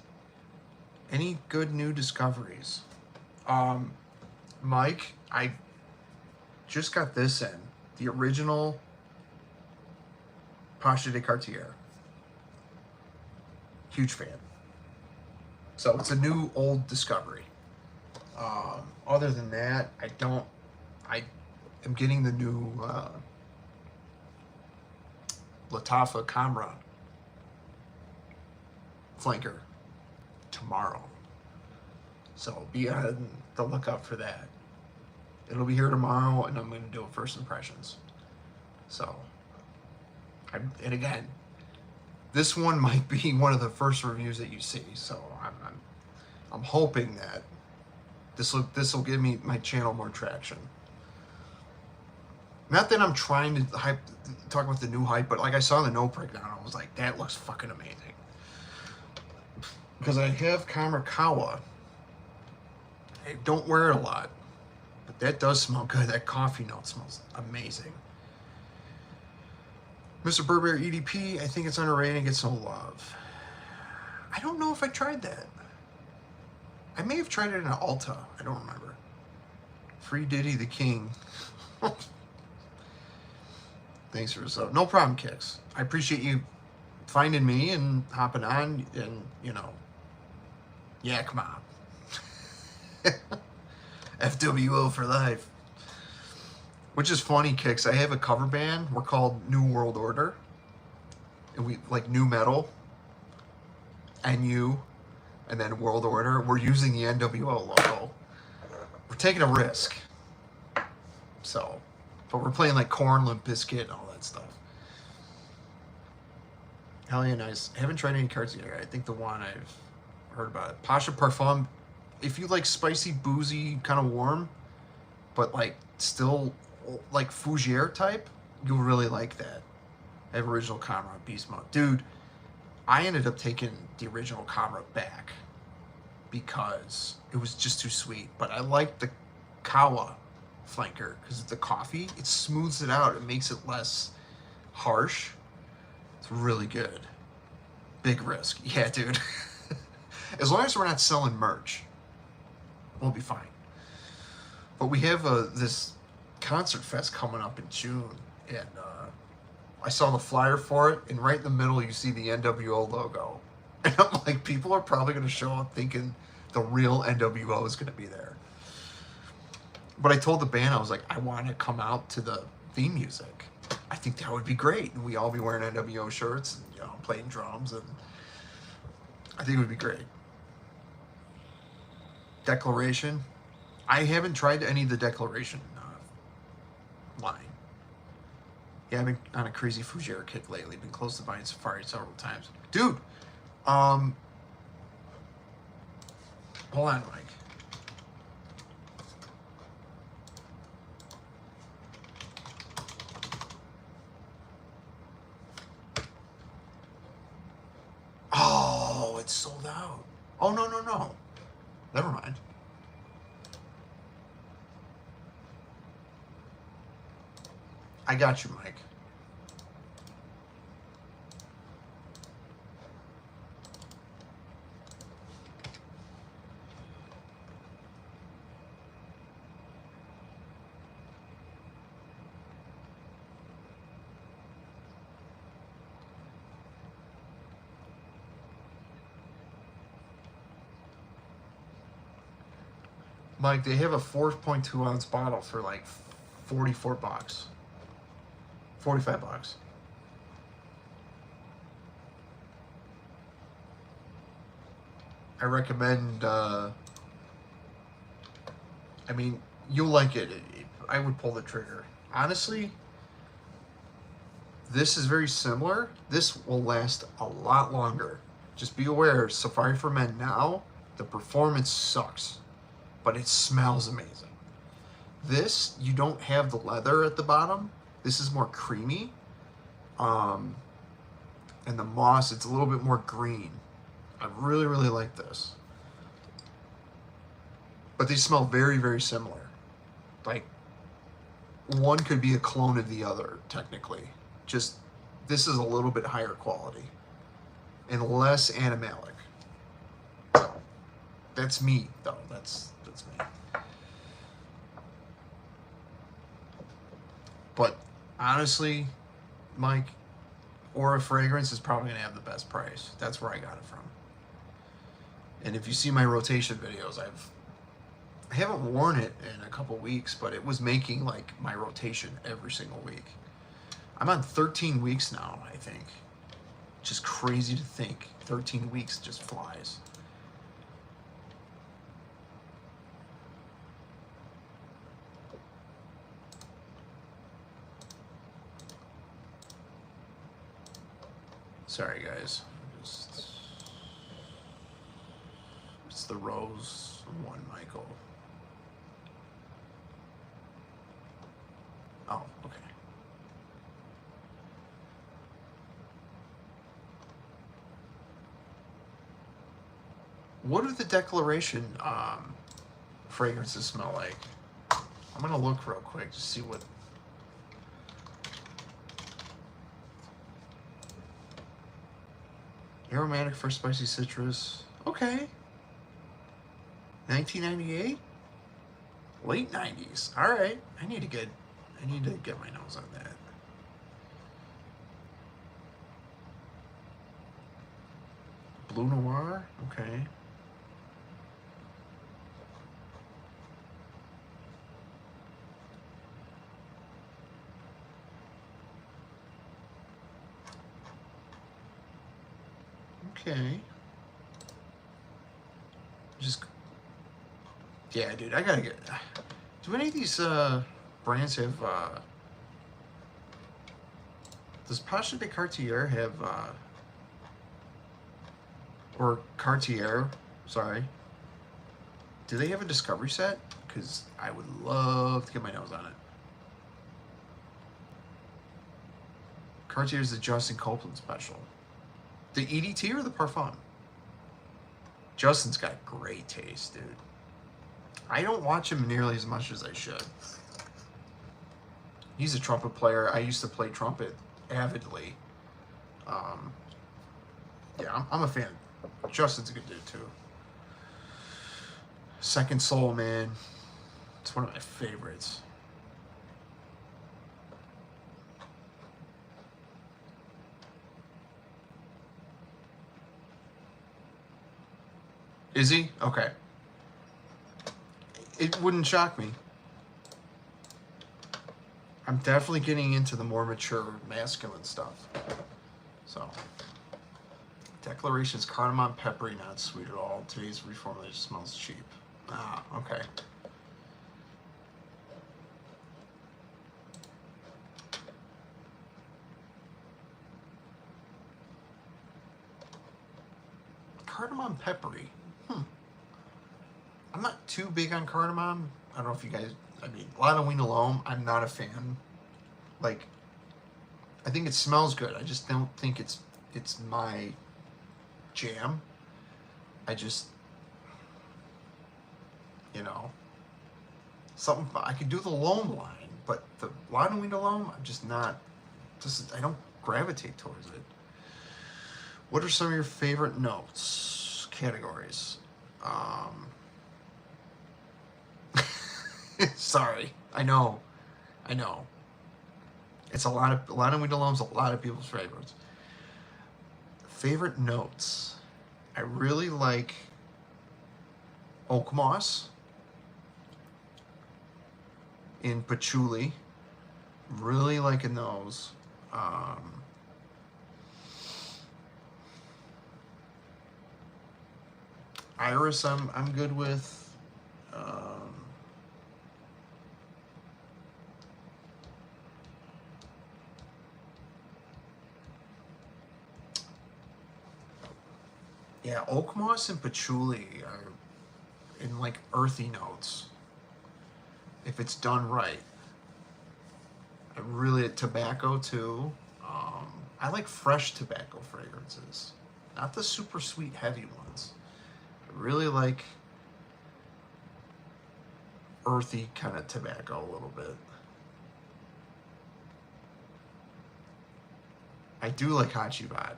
Any good new discoveries? Mike, I just got this in. The original Pacha de Cartier. Huge fan. So it's a new old discovery. Other than that, I am getting the new Latafa Camera flanker tomorrow. So be on the lookout for that. It'll be here tomorrow, and I'm going to do it first impressions. So, and again, this one might be one of the first reviews that you see. So I'm hoping that this will give me my channel more traction. Not that I'm trying to talk about the new hype, but like I saw the no breakdown, I was like, that looks fucking amazing. Because I have Kamarikawa. I don't wear it a lot, but that does smell good. That coffee note smells amazing. Mr. Burberry EDP, I think it's underrated and gets no love. I don't know if I tried that. I may have tried it in an Ulta. I don't remember. Free Diddy the King. Thanks for the sub. No problem, Kicks. I appreciate you finding me and hopping on and, you know, Yak Mob. FWO for life. Which is funny, Kicks. I have a cover band. We're called New World Order. And we like new metal. NU. And then World Order. We're using the NWO logo. We're taking a risk. So, but we're playing like Korn, Limp Bizkit, and all that stuff. Hell yeah, nice. I haven't tried any cards yet. I think the one I've heard about it. Pacha Parfum. If you like spicy, boozy, kind of warm, but like still like Fougere type, you'll really like that. I have original Camera Beast Mode. Dude, I ended up taking the original Camera back because it was just too sweet. But I like the Kawa flanker because the coffee, it smooths it out. It makes it less harsh. It's really good. Big risk. Yeah, dude. As long as we're not selling merch, we'll be fine. But we have this concert fest coming up in June, and I saw the flyer for it, and right in the middle you see the NWO logo. And I'm like, people are probably going to show up thinking the real NWO is going to be there. But I told the band, I was like, I want to come out to the theme music. I think that would be great. And we all be wearing NWO shirts and, you know, playing drums, and I think it would be great. Declaration. I haven't tried any of the Declaration line. Yeah, I've been on a crazy Fougere kick lately. Been close to buying Safari several times. Dude, hold on, Mike. Oh, it's sold out. Oh, no. Never mind. I got you, Mike. Mike, they have a 4.2 ounce bottle for like 44 bucks. 45 bucks. I recommend, I mean, you'll like it. I would pull the trigger. Honestly, this is very similar. This will last a lot longer. Just be aware, Safari for Men now, the performance sucks, but it smells amazing. This, you don't have the leather at the bottom. This is more creamy. And the moss, it's a little bit more green. I really, really like this. But they smell very, very similar. Like, one could be a clone of the other, technically. Just, this is a little bit higher quality. And less animalic. That's me, though. That's me. But honestly, Mike, Aura Fragrance is probably gonna have the best price. That's where I got it from. And if you see my rotation videos, I haven't worn it in a couple weeks, but it was making like my rotation every single week. I'm on 13 weeks now, I think. Just crazy to think. 13 weeks just flies. Sorry, guys. It's the Rose one, Michael. Oh, okay. What do the Declaration fragrances smell like? I'm gonna look real quick to see what. Aromatic for spicy citrus. Okay. 1998? Late 90s. All right. I need to get my nose on that. Blue Noir? Okay. Okay. Just, yeah, dude, I gotta get. Do any of these brands have? Does Pacha de Cartier have? Or Cartier? Sorry. Do they have a discovery set? Because I would love to get my nose on it. Cartier's the Justin Copeland special. The EDT or the Parfum? Justin's got great taste, dude. I don't watch him nearly as much as I should. He's a trumpet player. I used to play trumpet avidly. Yeah, I'm a fan. Justin's a good dude, too. Second Soul, man. It's one of my favorites. Is he? Okay. It wouldn't shock me. I'm definitely getting into the more mature masculine stuff. So, Declaration's cardamom peppery, not sweet at all. Today's reformulation smells cheap. Ah, okay. Cardamom peppery. I'm not too big on cardamom. I don't know if you guys, I mean, Lanolin alone, I'm not a fan. Like, I think it smells good. I just don't think it's my jam. I just, you know, something, I could do the Loam line, but the Lanolin alone, I'm just not, I don't gravitate towards it. What are some of your favorite notes, categories? Sorry, I know. It's a lot of wind alums, a lot of people's favorites. Favorite notes. I really like oak moss in patchouli. Really liking those. Iris, I'm good with. Yeah, oak moss and patchouli are in like earthy notes. If it's done right. I really, tobacco too. I like fresh tobacco fragrances, not the super sweet heavy ones. I really like earthy kind of tobacco a little bit. I do like Hachibat.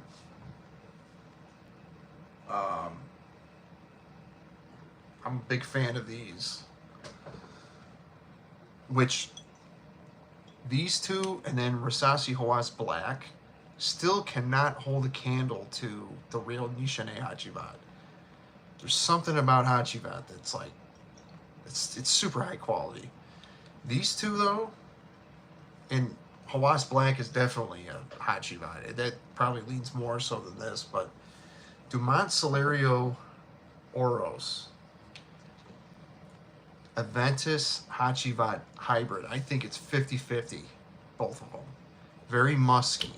I'm a big fan of these. Which, these two and then Rasasi Hawas Black still cannot hold a candle to the real Nishane Hachivat. There's something about Hachivat that's like, it's super high quality. These two though, and Hawas Black is definitely a Hachivat. That probably leans more so than this, but Dumont Celerio Oros Aventus Hachivat hybrid. I think it's 50-50, both of them. Very musky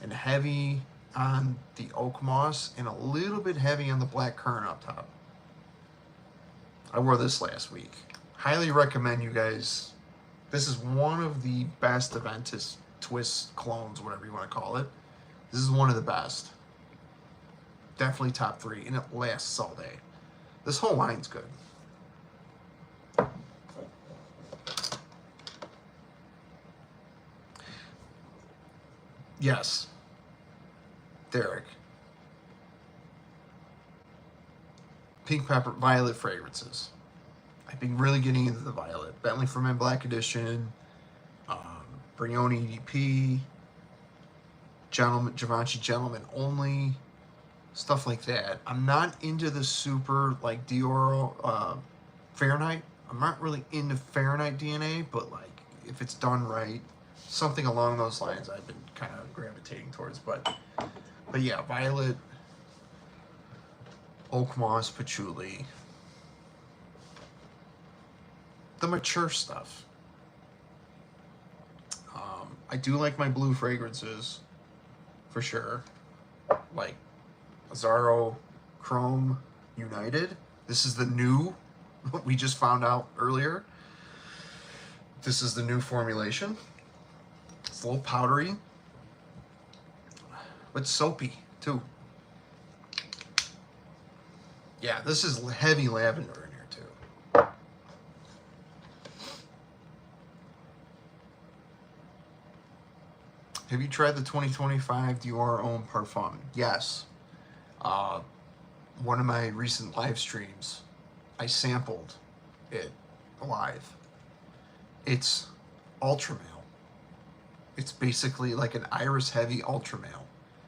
and heavy on the oak moss and a little bit heavy on the black currant up top. I wore this last week. Highly recommend you guys. This is one of the best Aventus twist clones, whatever you want to call it. This is one of the best. Definitely top 3, and it lasts all day. This whole line's good. Yes. Derek. Pink pepper, violet fragrances. I've been really getting into the violet. Bentley for Men Black Edition, Brioni EDP, Givenchy Gentleman Only, stuff like that. I'm not into the super, like, Dior Fahrenheit. I'm not really into Fahrenheit DNA, but, like, if it's done right, something along those lines I've been kind of gravitating towards. But yeah, violet, oak moss, patchouli, the mature stuff. I do like my blue fragrances, for sure. Like Azzaro Chrome United. This is the new, we just found out earlier. This is the new formulation. It's a little powdery, but soapy too. Yeah, this is heavy lavender in here too. Have you tried the 2025 Dior Homme Parfum? Yes. One of my recent live streams, I sampled it live. It's ultra male. It's basically like an iris heavy ultra male.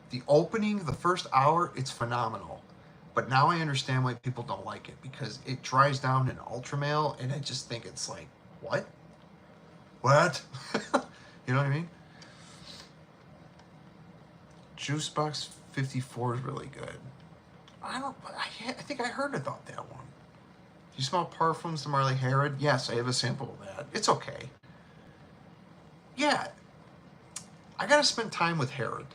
The opening, the first hour, it's phenomenal. But now I understand why people don't like it, because it dries down in ultra male, and I just think it's like, what? What? You know what I mean? Juice Box 54 is really good. I think I heard about that one. Do you smell Parfums to Marley Herod? Yes, I have a sample of that. It's okay. Yeah. I gotta spend time with Herod.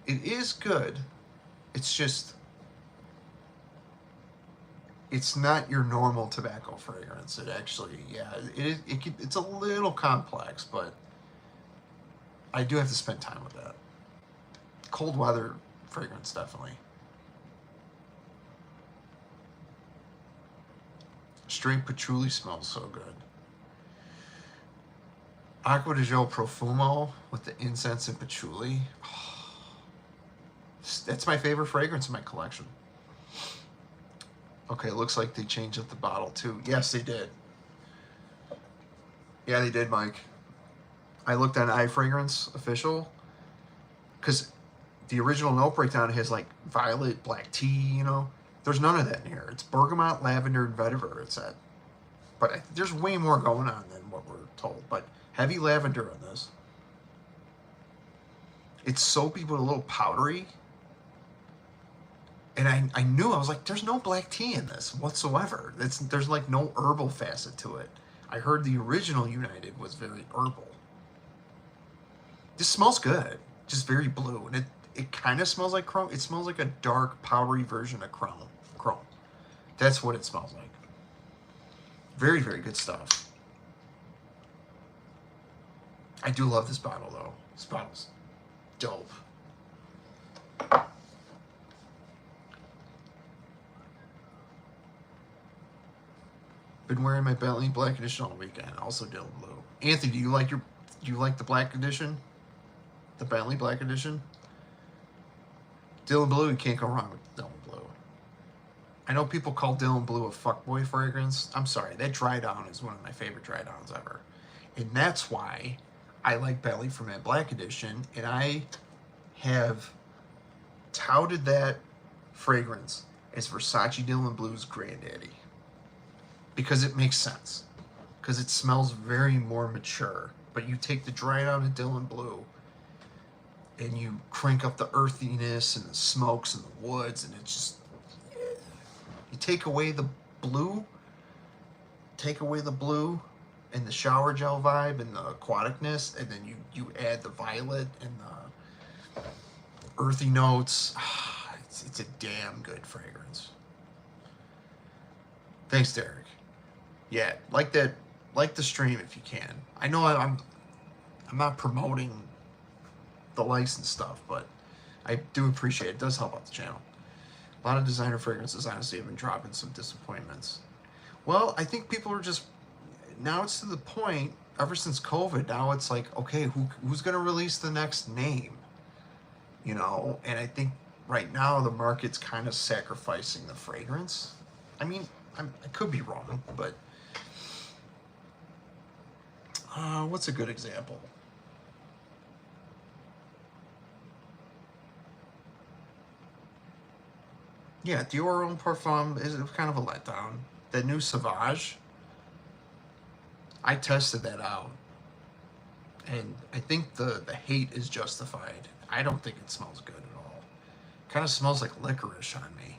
It is good. It's just, it's not your normal tobacco fragrance. It actually, yeah, it's a little complex, but I do have to spend time with that. Cold weather fragrance, definitely. Straight patchouli smells so good. Acqua di Gio Profumo with the incense and patchouli. Oh, that's my favorite fragrance in my collection. Okay, it looks like they changed up the bottle too. Yes, they did. Yeah, they did, Mike. I looked on iFragrance official, because the original note breakdown has like violet, black tea, you know. There's none of that in here. It's bergamot, lavender, and vetiver, it said. But there's way more going on than what we're told. But heavy lavender in this. It's soapy but a little powdery. And I knew, I was like, there's no black tea in this whatsoever. There's like no herbal facet to it. I heard the original United was very herbal. This smells good. Just very blue. And it kind of smells like chrome. It smells like a dark, powdery version of chrome. That's what it smells like. Very, very good stuff. I do love this bottle, though. This bottle's dope. Been wearing my Bentley Black Edition all weekend. Also Dylan Blue. Anthony, do you like the Black Edition? The Bentley Black Edition? Dylan Blue, you can't go wrong with Dylan Blue. I know people call Dylan Blue a fuckboy fragrance. I'm sorry, that dry down is one of my favorite dry downs ever. And that's why I like Belly from that Black Edition, and I have touted that fragrance as Versace Dylan Blue's granddaddy. Because it makes sense. Because it smells very more mature. But you take the dry down of Dylan Blue and you crank up the earthiness and the smokes and the woods, and it's just, you take away the blue and the shower gel vibe and the aquaticness, and then you add the violet and the earthy notes. It's a damn good fragrance. Thanks, Derek. Yeah, like the stream if you can. I know I'm not promoting the license stuff, but I do appreciate it. It does help out the channel. A lot of designer fragrances honestly have been dropping some disappointments. Well, I think people are just, now it's to the point, ever since COVID, now it's like, okay, who's going to release the next name? You know, and I think right now the market's kind of sacrificing the fragrance. I mean, I could be wrong, but what's a good example? Yeah, Dior Homme Parfum is kind of a letdown. That new Sauvage, I tested that out, and I think the hate is justified. I don't think it smells good at all. It kind of smells like licorice on me.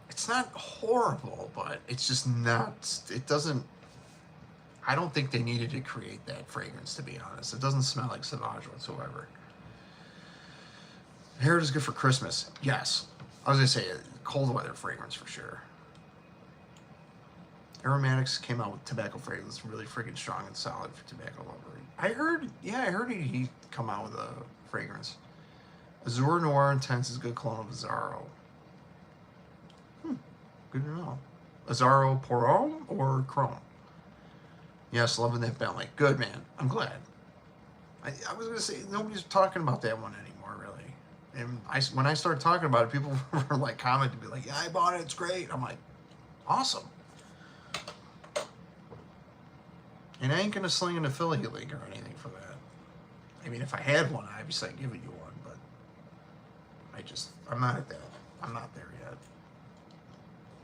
It's not horrible, but it's just not, it doesn't, I don't think they needed to create that fragrance, to be honest. It doesn't smell like Sauvage whatsoever. Hair is good for Christmas. Yes. I was going to say a cold weather fragrance for sure. Aromatics came out with tobacco fragrance, really freaking strong and solid for tobacco lover. I heard he'd come out with a fragrance. Azure Noir Intense is good clone of Azzaro. Good to know. Azzaro Poron or Chrome? Yes, loving that Bentley. Good, man. I'm glad. I was going to say, nobody's talking about that one anymore, really. And when I started talking about it, people were like commenting, be like, yeah, I bought it, it's great. I'm like, awesome. And I ain't going to sling an affiliate link or anything for that. I mean, if I had one, obviously I'd give you one, but I'm not at that. I'm not there yet.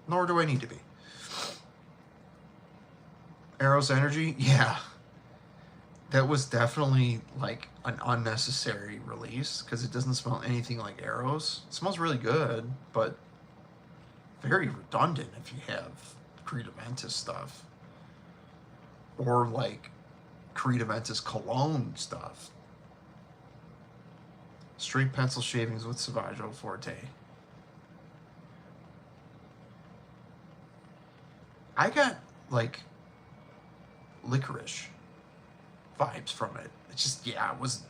Nor do I need to be. Eros Energy, yeah. That was definitely like an unnecessary release because it doesn't smell anything like Eros. It smells really good, but very redundant if you have Creed Aventus stuff. Or like Creed Aventus Cologne stuff. Straight pencil shavings with Sauvage Eau Forte. I got like licorice vibes from it. It's just, yeah, it was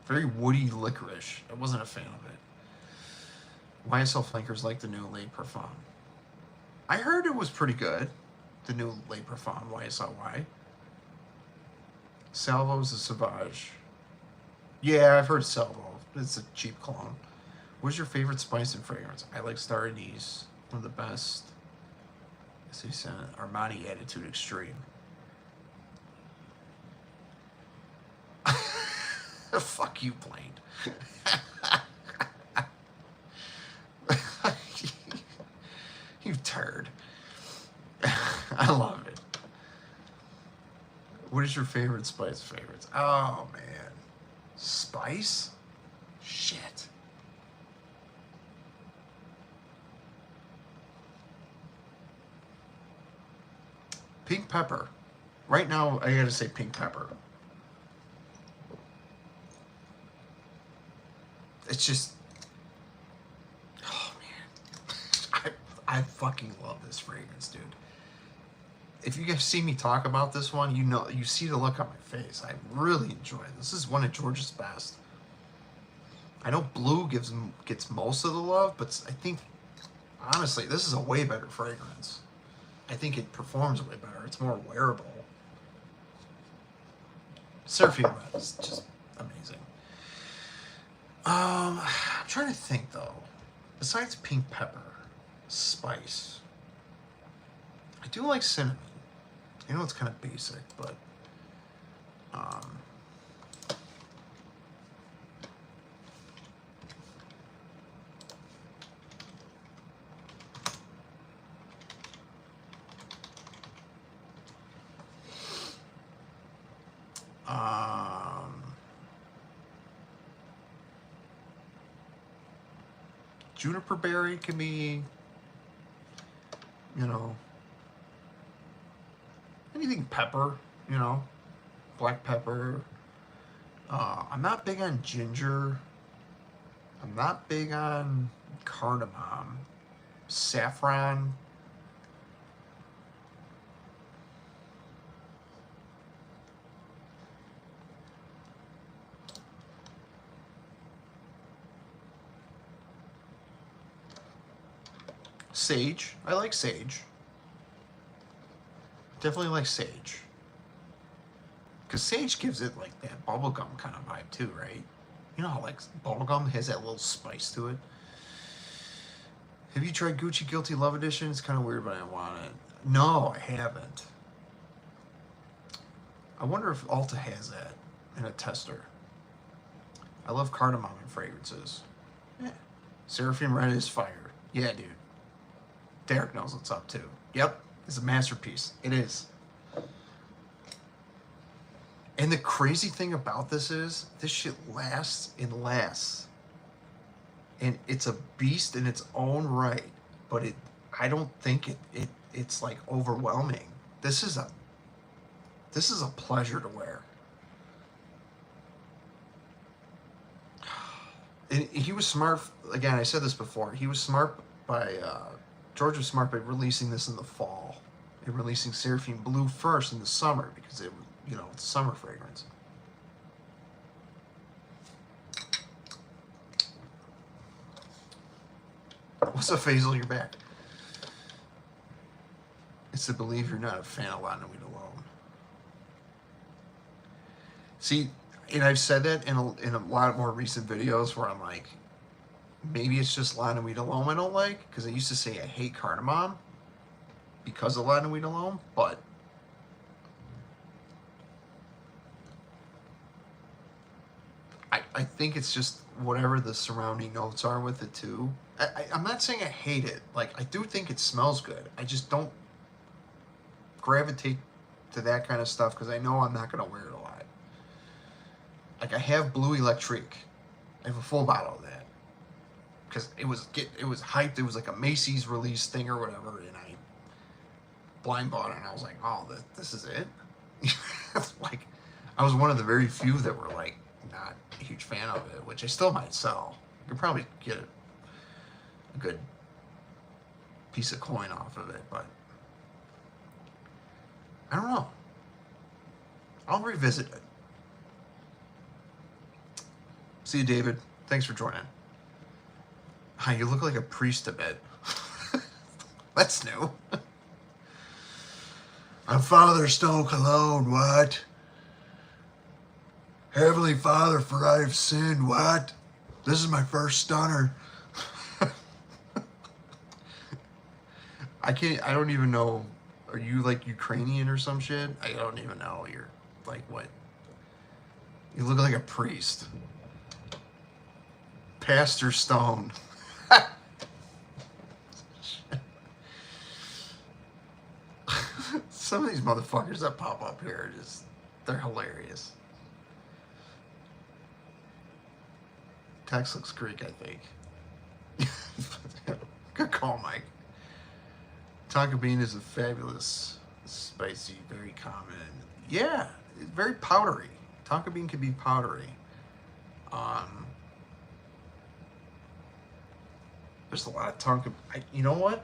very woody licorice. I wasn't a fan of it. YSL flankers like the new Le Parfum. I heard it was pretty good, the new Le Parfum YSLY. Salvo's a Sauvage. Yeah, I've heard Salvo. It's a cheap cologne. What's your favorite spice and fragrance? I like Star Anise, one of the best. So he sent Armani Attitude Extreme. Fuck you, Blaine. You turd. I love it. What is your favorite spice favorites? Oh, man. Spice? Shit. Pink pepper. Right now, I gotta say pink pepper. It's just, oh man, I fucking love this fragrance, dude. If you guys see me talk about this one, you see the look on my face. I really enjoy it. This is one of George's best. I know blue gets most of the love, but I think, honestly, this is a way better fragrance. I think it performs way better. It's more wearable. Surfing Red is just amazing. I'm trying to think though. Besides pink pepper, spice, I do like cinnamon. I know it's kind of basic, but um, juniper berry can be, you know, anything pepper, you know, black pepper. I'm not big on ginger. I'm not big on cardamom. Saffron. Sage. I like sage. Definitely like sage. Because sage gives it like that bubblegum kind of vibe too, right? You know how like bubblegum has that little spice to it? Have you tried Gucci Guilty Love Edition? It's kind of weird, but I want it. No, I haven't. I wonder if Ulta has that in a tester. I love cardamom in fragrances. Yeah. Seraphim Red is fire. Yeah, dude. Derek knows what's up too. Yep, it's a masterpiece. It is. And the crazy thing about this is, this shit lasts and lasts. And it's a beast in its own right, but I don't think it's like overwhelming. This is a pleasure to wear. And he was smart. Again, I said this before. He was smart by George was smart by releasing this in the fall and releasing Seraphim Blue first in the summer because it, you know, it's a summer fragrance. What's up, Faisal? You're back. It's to believe you're not a fan of La Nuit Alone. See, and I've said that in a lot more recent videos where I'm like, maybe it's just La Nuit Alone I don't like, because I used to say I hate cardamom because of La Nuit Alone, but I think it's just whatever the surrounding notes are with it too. I'm not saying I hate it. Like, I do think it smells good. I just don't gravitate to that kind of stuff because I know I'm not going to wear it a lot. Like, I have Blue Electrique. I have a full bottle of that because it was hyped. It was like a Macy's release thing or whatever, and I blind bought it, and I was like, oh, this is it. Like, I was one of the very few that were like not a huge fan of it, which I still might sell. You could probably get a good piece of coin off of it, but I don't know. I'll revisit it. See you, David. Thanks for joining. Hi, you look like a priest a bit. That's new. I'm Father Stone Cologne, what? Heavenly Father, for I have sinned, what? This is my first stunner. I don't even know. Are you like Ukrainian or some shit? I don't even know. You're like what? You look like a priest. Pastor Stone. Some of these motherfuckers that pop up here are just, they're hilarious. Tex looks Greek, I think. Good call, Mike. Tonka bean is a fabulous, spicy, very common. Yeah, it's very powdery. Tonka bean can be powdery. There's a lot of tonka. You know what?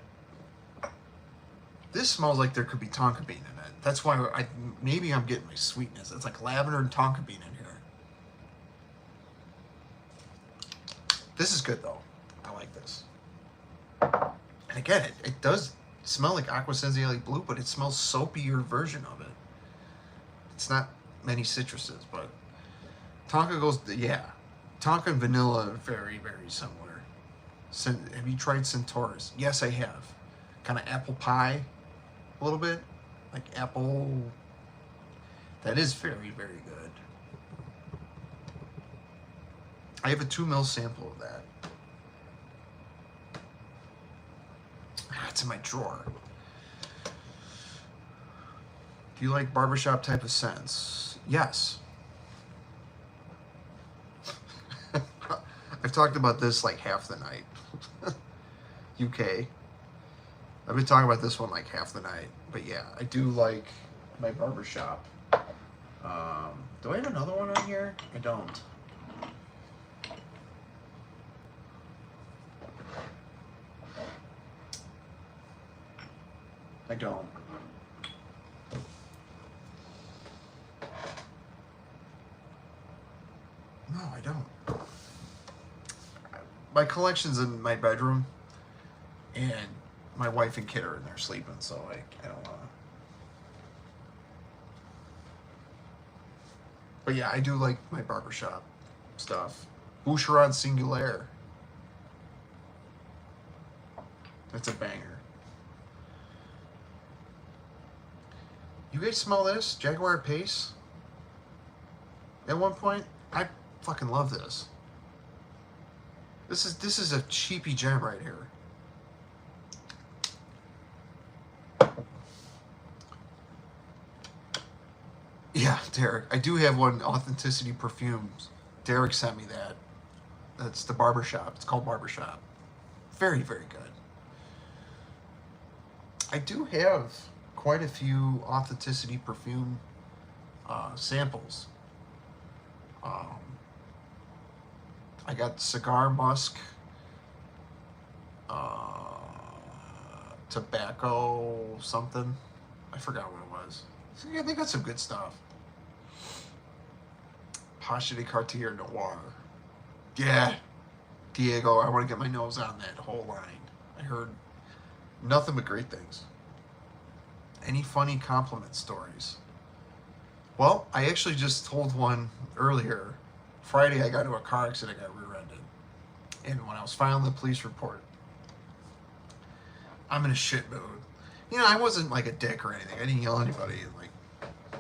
This smells like there could be tonka bean in it. That's why maybe I'm getting my sweetness. It's like lavender and tonka bean in here. This is good though. I like this. And again, it does smell like Aqua Senziale Blue, but it smells soapier version of it. It's not many citruses, but Tonka goes, yeah. Tonka and vanilla are very, very similar. Have you tried Centaurus? Yes, I have. Kind of apple pie, a little bit. Like apple. That is very, very good. I have a 2 ml sample of that. It's in my drawer. Do you like barbershop type of scents? Yes. I've talked about this like half the night. UK. I've been talking about this one like half the night. But yeah, I do like my barbershop. Do I have another one on here? I don't. I don't. No, I don't. My collection's in my bedroom, and my wife and kid are in there sleeping, so I don't want to. But yeah, I do like my barbershop stuff. Boucheron Singulier. That's a banger. You guys smell this? Jaguar Pace? At one point, I fucking love this. This is a cheapy gem right here. Yeah, Derek. I do have one, Authenticity Perfumes. Derek sent me that. That's the barbershop. It's called Barbershop. Very, very good. I do have quite a few Authenticity Perfume samples. I got cigar musk, tobacco something. I forgot what it was. So yeah, they got some good stuff. Pacha de Cartier Noir. Yeah, Diego, I want to get my nose on that whole line. I heard nothing but great things. Any funny compliment stories? Well, I actually just told one earlier. Friday, I got into a car accident, I got rear-ended. And when I was filing the police report, I'm in a shit mood. You know, I wasn't like a dick or anything. I didn't yell at anybody. Like,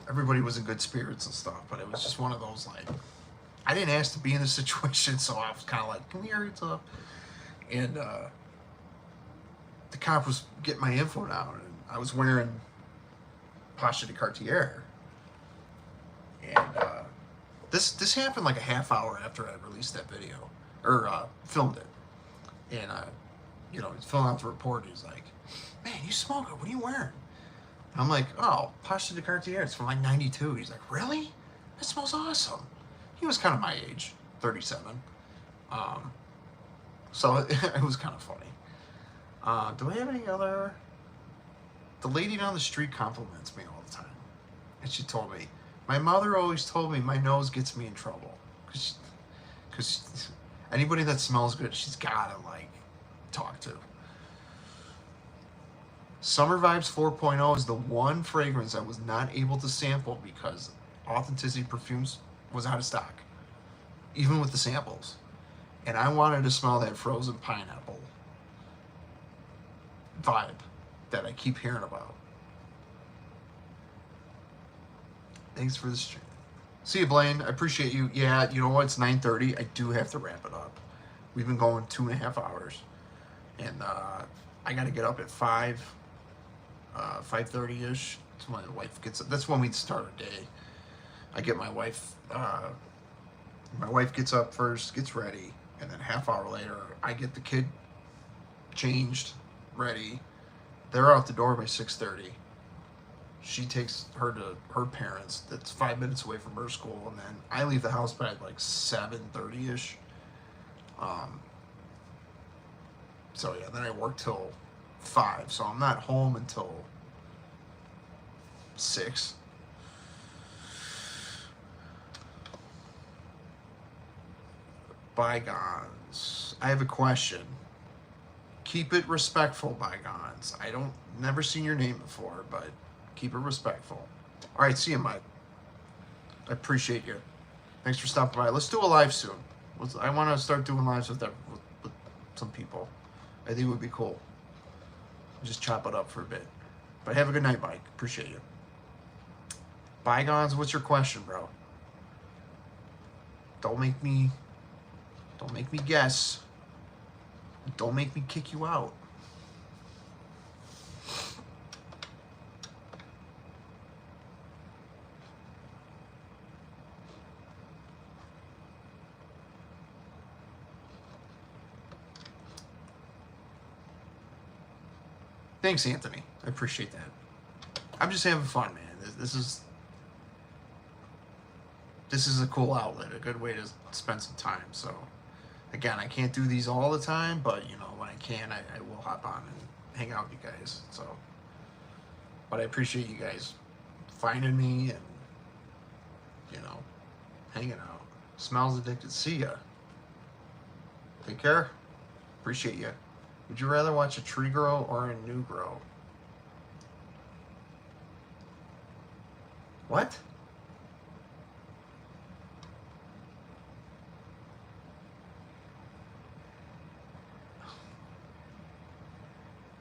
everybody was in good spirits and stuff. But it was just one of those, like, I didn't ask to be in this situation, so I was kind of like, come here, it's up. And the cop was getting my info down, and I was wearing Pacha de Cartier. And this happened like a half hour after I released that video, or filmed it. And you know, he's filling out the report. He's like, "Man, you smell good. What are you wearing?" I'm like, "Oh, Pacha de Cartier. It's from like '92." He's like, "Really? That smells awesome." He was kind of my age, 37. So it was kind of funny. Do I have any other? The lady down the street compliments me all the time, and she told me, my mother always told me my nose gets me in trouble, because anybody that smells good, she's gotta like talk to. Summer Vibes 4.0 is the one fragrance I was not able to sample because Authenticity Perfumes was out of stock, even with the samples. And I wanted to smell that frozen pineapple vibe that I keep hearing about. Thanks for the stream. See you, Blaine. I appreciate you. Yeah, you know what? It's 9:30. I do have to wrap it up. We've been going 2.5 hours. And I got to get up at 5:30-ish. That's when my wife gets up. That's when we start our day. I get my wife gets up first, gets ready, and then half hour later, I get the kid changed, ready. They're out the door by 6:30. She takes her to her parents. That's 5 minutes away from her school, and then I leave the house by like 7:30-ish. So yeah, then I work till 5. So I'm not home until 6. Bygones. I have a question. Keep it respectful, Bygones. I don't never seen your name before, but keep it respectful. All right, see you, Mike. I appreciate you. Thanks for stopping by. Let's do a live soon. I want to start doing lives with some people. I think it would be cool. Just chop it up for a bit. But have a good night, Mike. Appreciate you. Bygones, what's your question, bro? Don't make me guess. Don't make me kick you out. Thanks, Anthony. I appreciate that. I'm just having fun, man. This is a cool outlet, a good way to spend some time. So, again, I can't do these all the time, but, you know, when I can, I will hop on and hang out with you guys. So, but I appreciate you guys finding me and, you know, hanging out. Smells addicted. See ya. Take care. Appreciate you. Would you rather watch a tree grow or a new grow? What?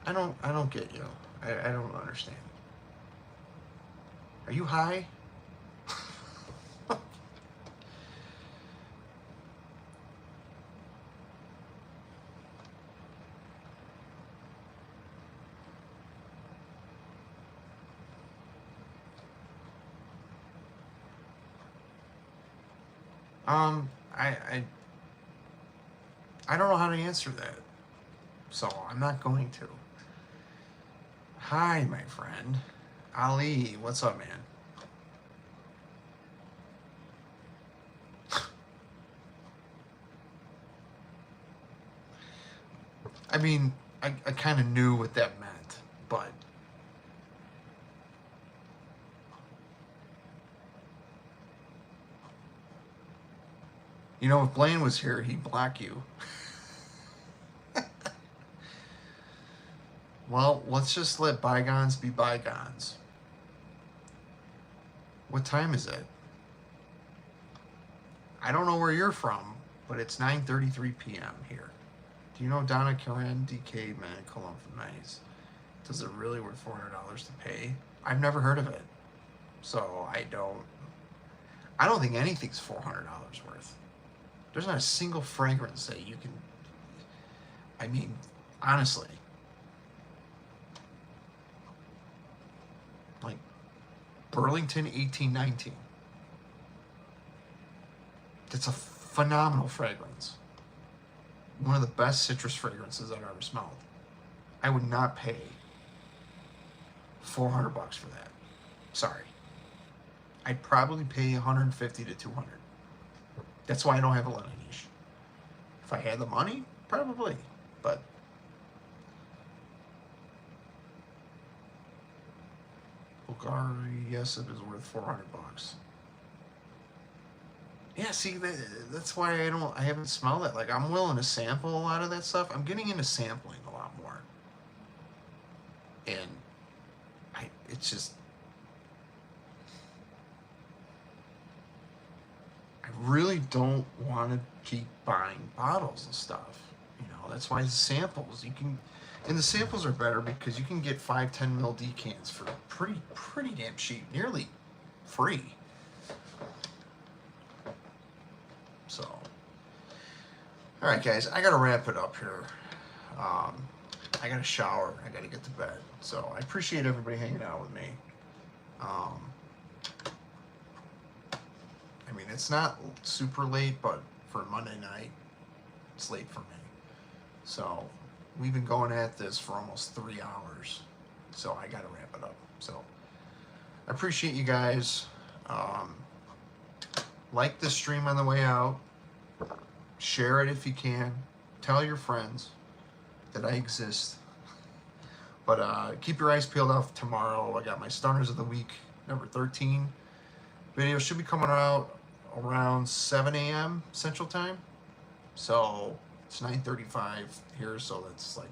I don't get you. I don't understand. Are you high? I don't know how to answer that, so I'm not going to. Hi, my friend. Ali, what's up, man? I mean, I kind of knew what that meant, but... You know, if Blaine was here, he'd block you. Well, let's just let bygones be bygones. What time is it? I don't know where you're from, but it's 9:33 p.m. here. Do you know Donna Karen, DK, man, Cologne from Nice? Does it really worth $400 to pay? I've never heard of it. So I don't think anything's $400 worth. There's not a single fragrance that you can, I mean, honestly. Like Burlington 1819. It's a phenomenal fragrance. One of the best citrus fragrances I've ever smelled. I would not pay $400 for that. Sorry. I'd probably pay $150 to $200. That's why I don't have a Laneige. If I had the money, probably. But Bulgari, yes, it is worth $400. Yeah, see, that's why I haven't smelled it. Like, I'm willing to sample a lot of that stuff. I'm getting into sampling a lot more. And it's just, I really don't want to keep buying bottles and stuff. You know, that's why the samples, and the samples are better because you can get 5-10 ml decants for pretty damn cheap, nearly free. So, all right, guys, I gotta wrap it up here. I gotta shower. I gotta get to bed. So I appreciate everybody hanging out with me. I mean, it's not super late, but for Monday night, it's late for me. So we've been going at this for almost 3 hours. So I gotta wrap it up. So I appreciate you guys. Like this stream on the way out. Share it if you can. Tell your friends that I exist. But keep your eyes peeled out tomorrow. I got my Stunners of the Week, number 13. Video should be coming out around 7 a.m. Central Time. So it's 9:35 here, so that's like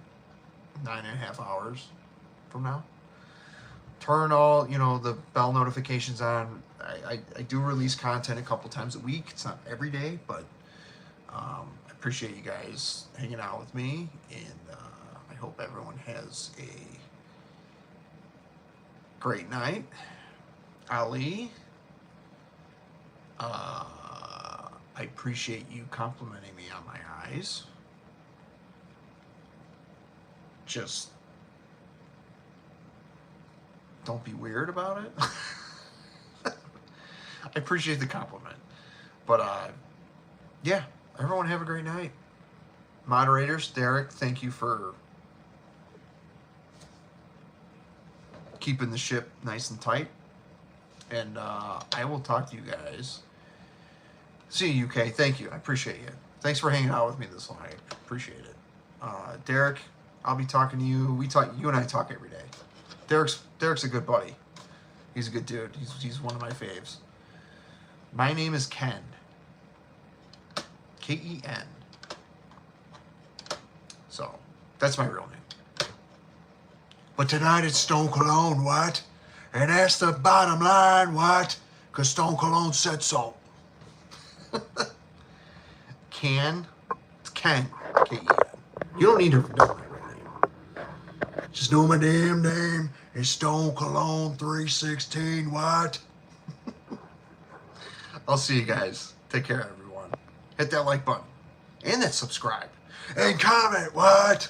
9.5 hours from now. Turn all, the bell notifications on. I do release content a couple times a week. It's not every day, but I appreciate you guys hanging out with me, and I hope everyone has a great night. Ali, I appreciate you complimenting me on my eyes. Just don't be weird about it. I appreciate the compliment. But yeah, everyone have a great night. Moderators, Derek, thank you for keeping the ship nice and tight. And I will talk to you guys. See you, UK. Thank you. I appreciate you. Thanks for hanging out with me this long. I appreciate it. Derek, I'll be talking to you. You and I talk every day. Derek's a good buddy. He's a good dude. He's one of my faves. My name is Ken. K-E-N. So, that's my real name. But tonight it's Stone Cologne, what? And that's the bottom line, what? Because Stone Cologne said so. Ken. It's Ken. K-E-N. You don't need to know my real name. Just know my damn name is Stone Cologne 316, what? I'll see you guys. Take care, everyone. Hit that like button. And that subscribe. And comment, what?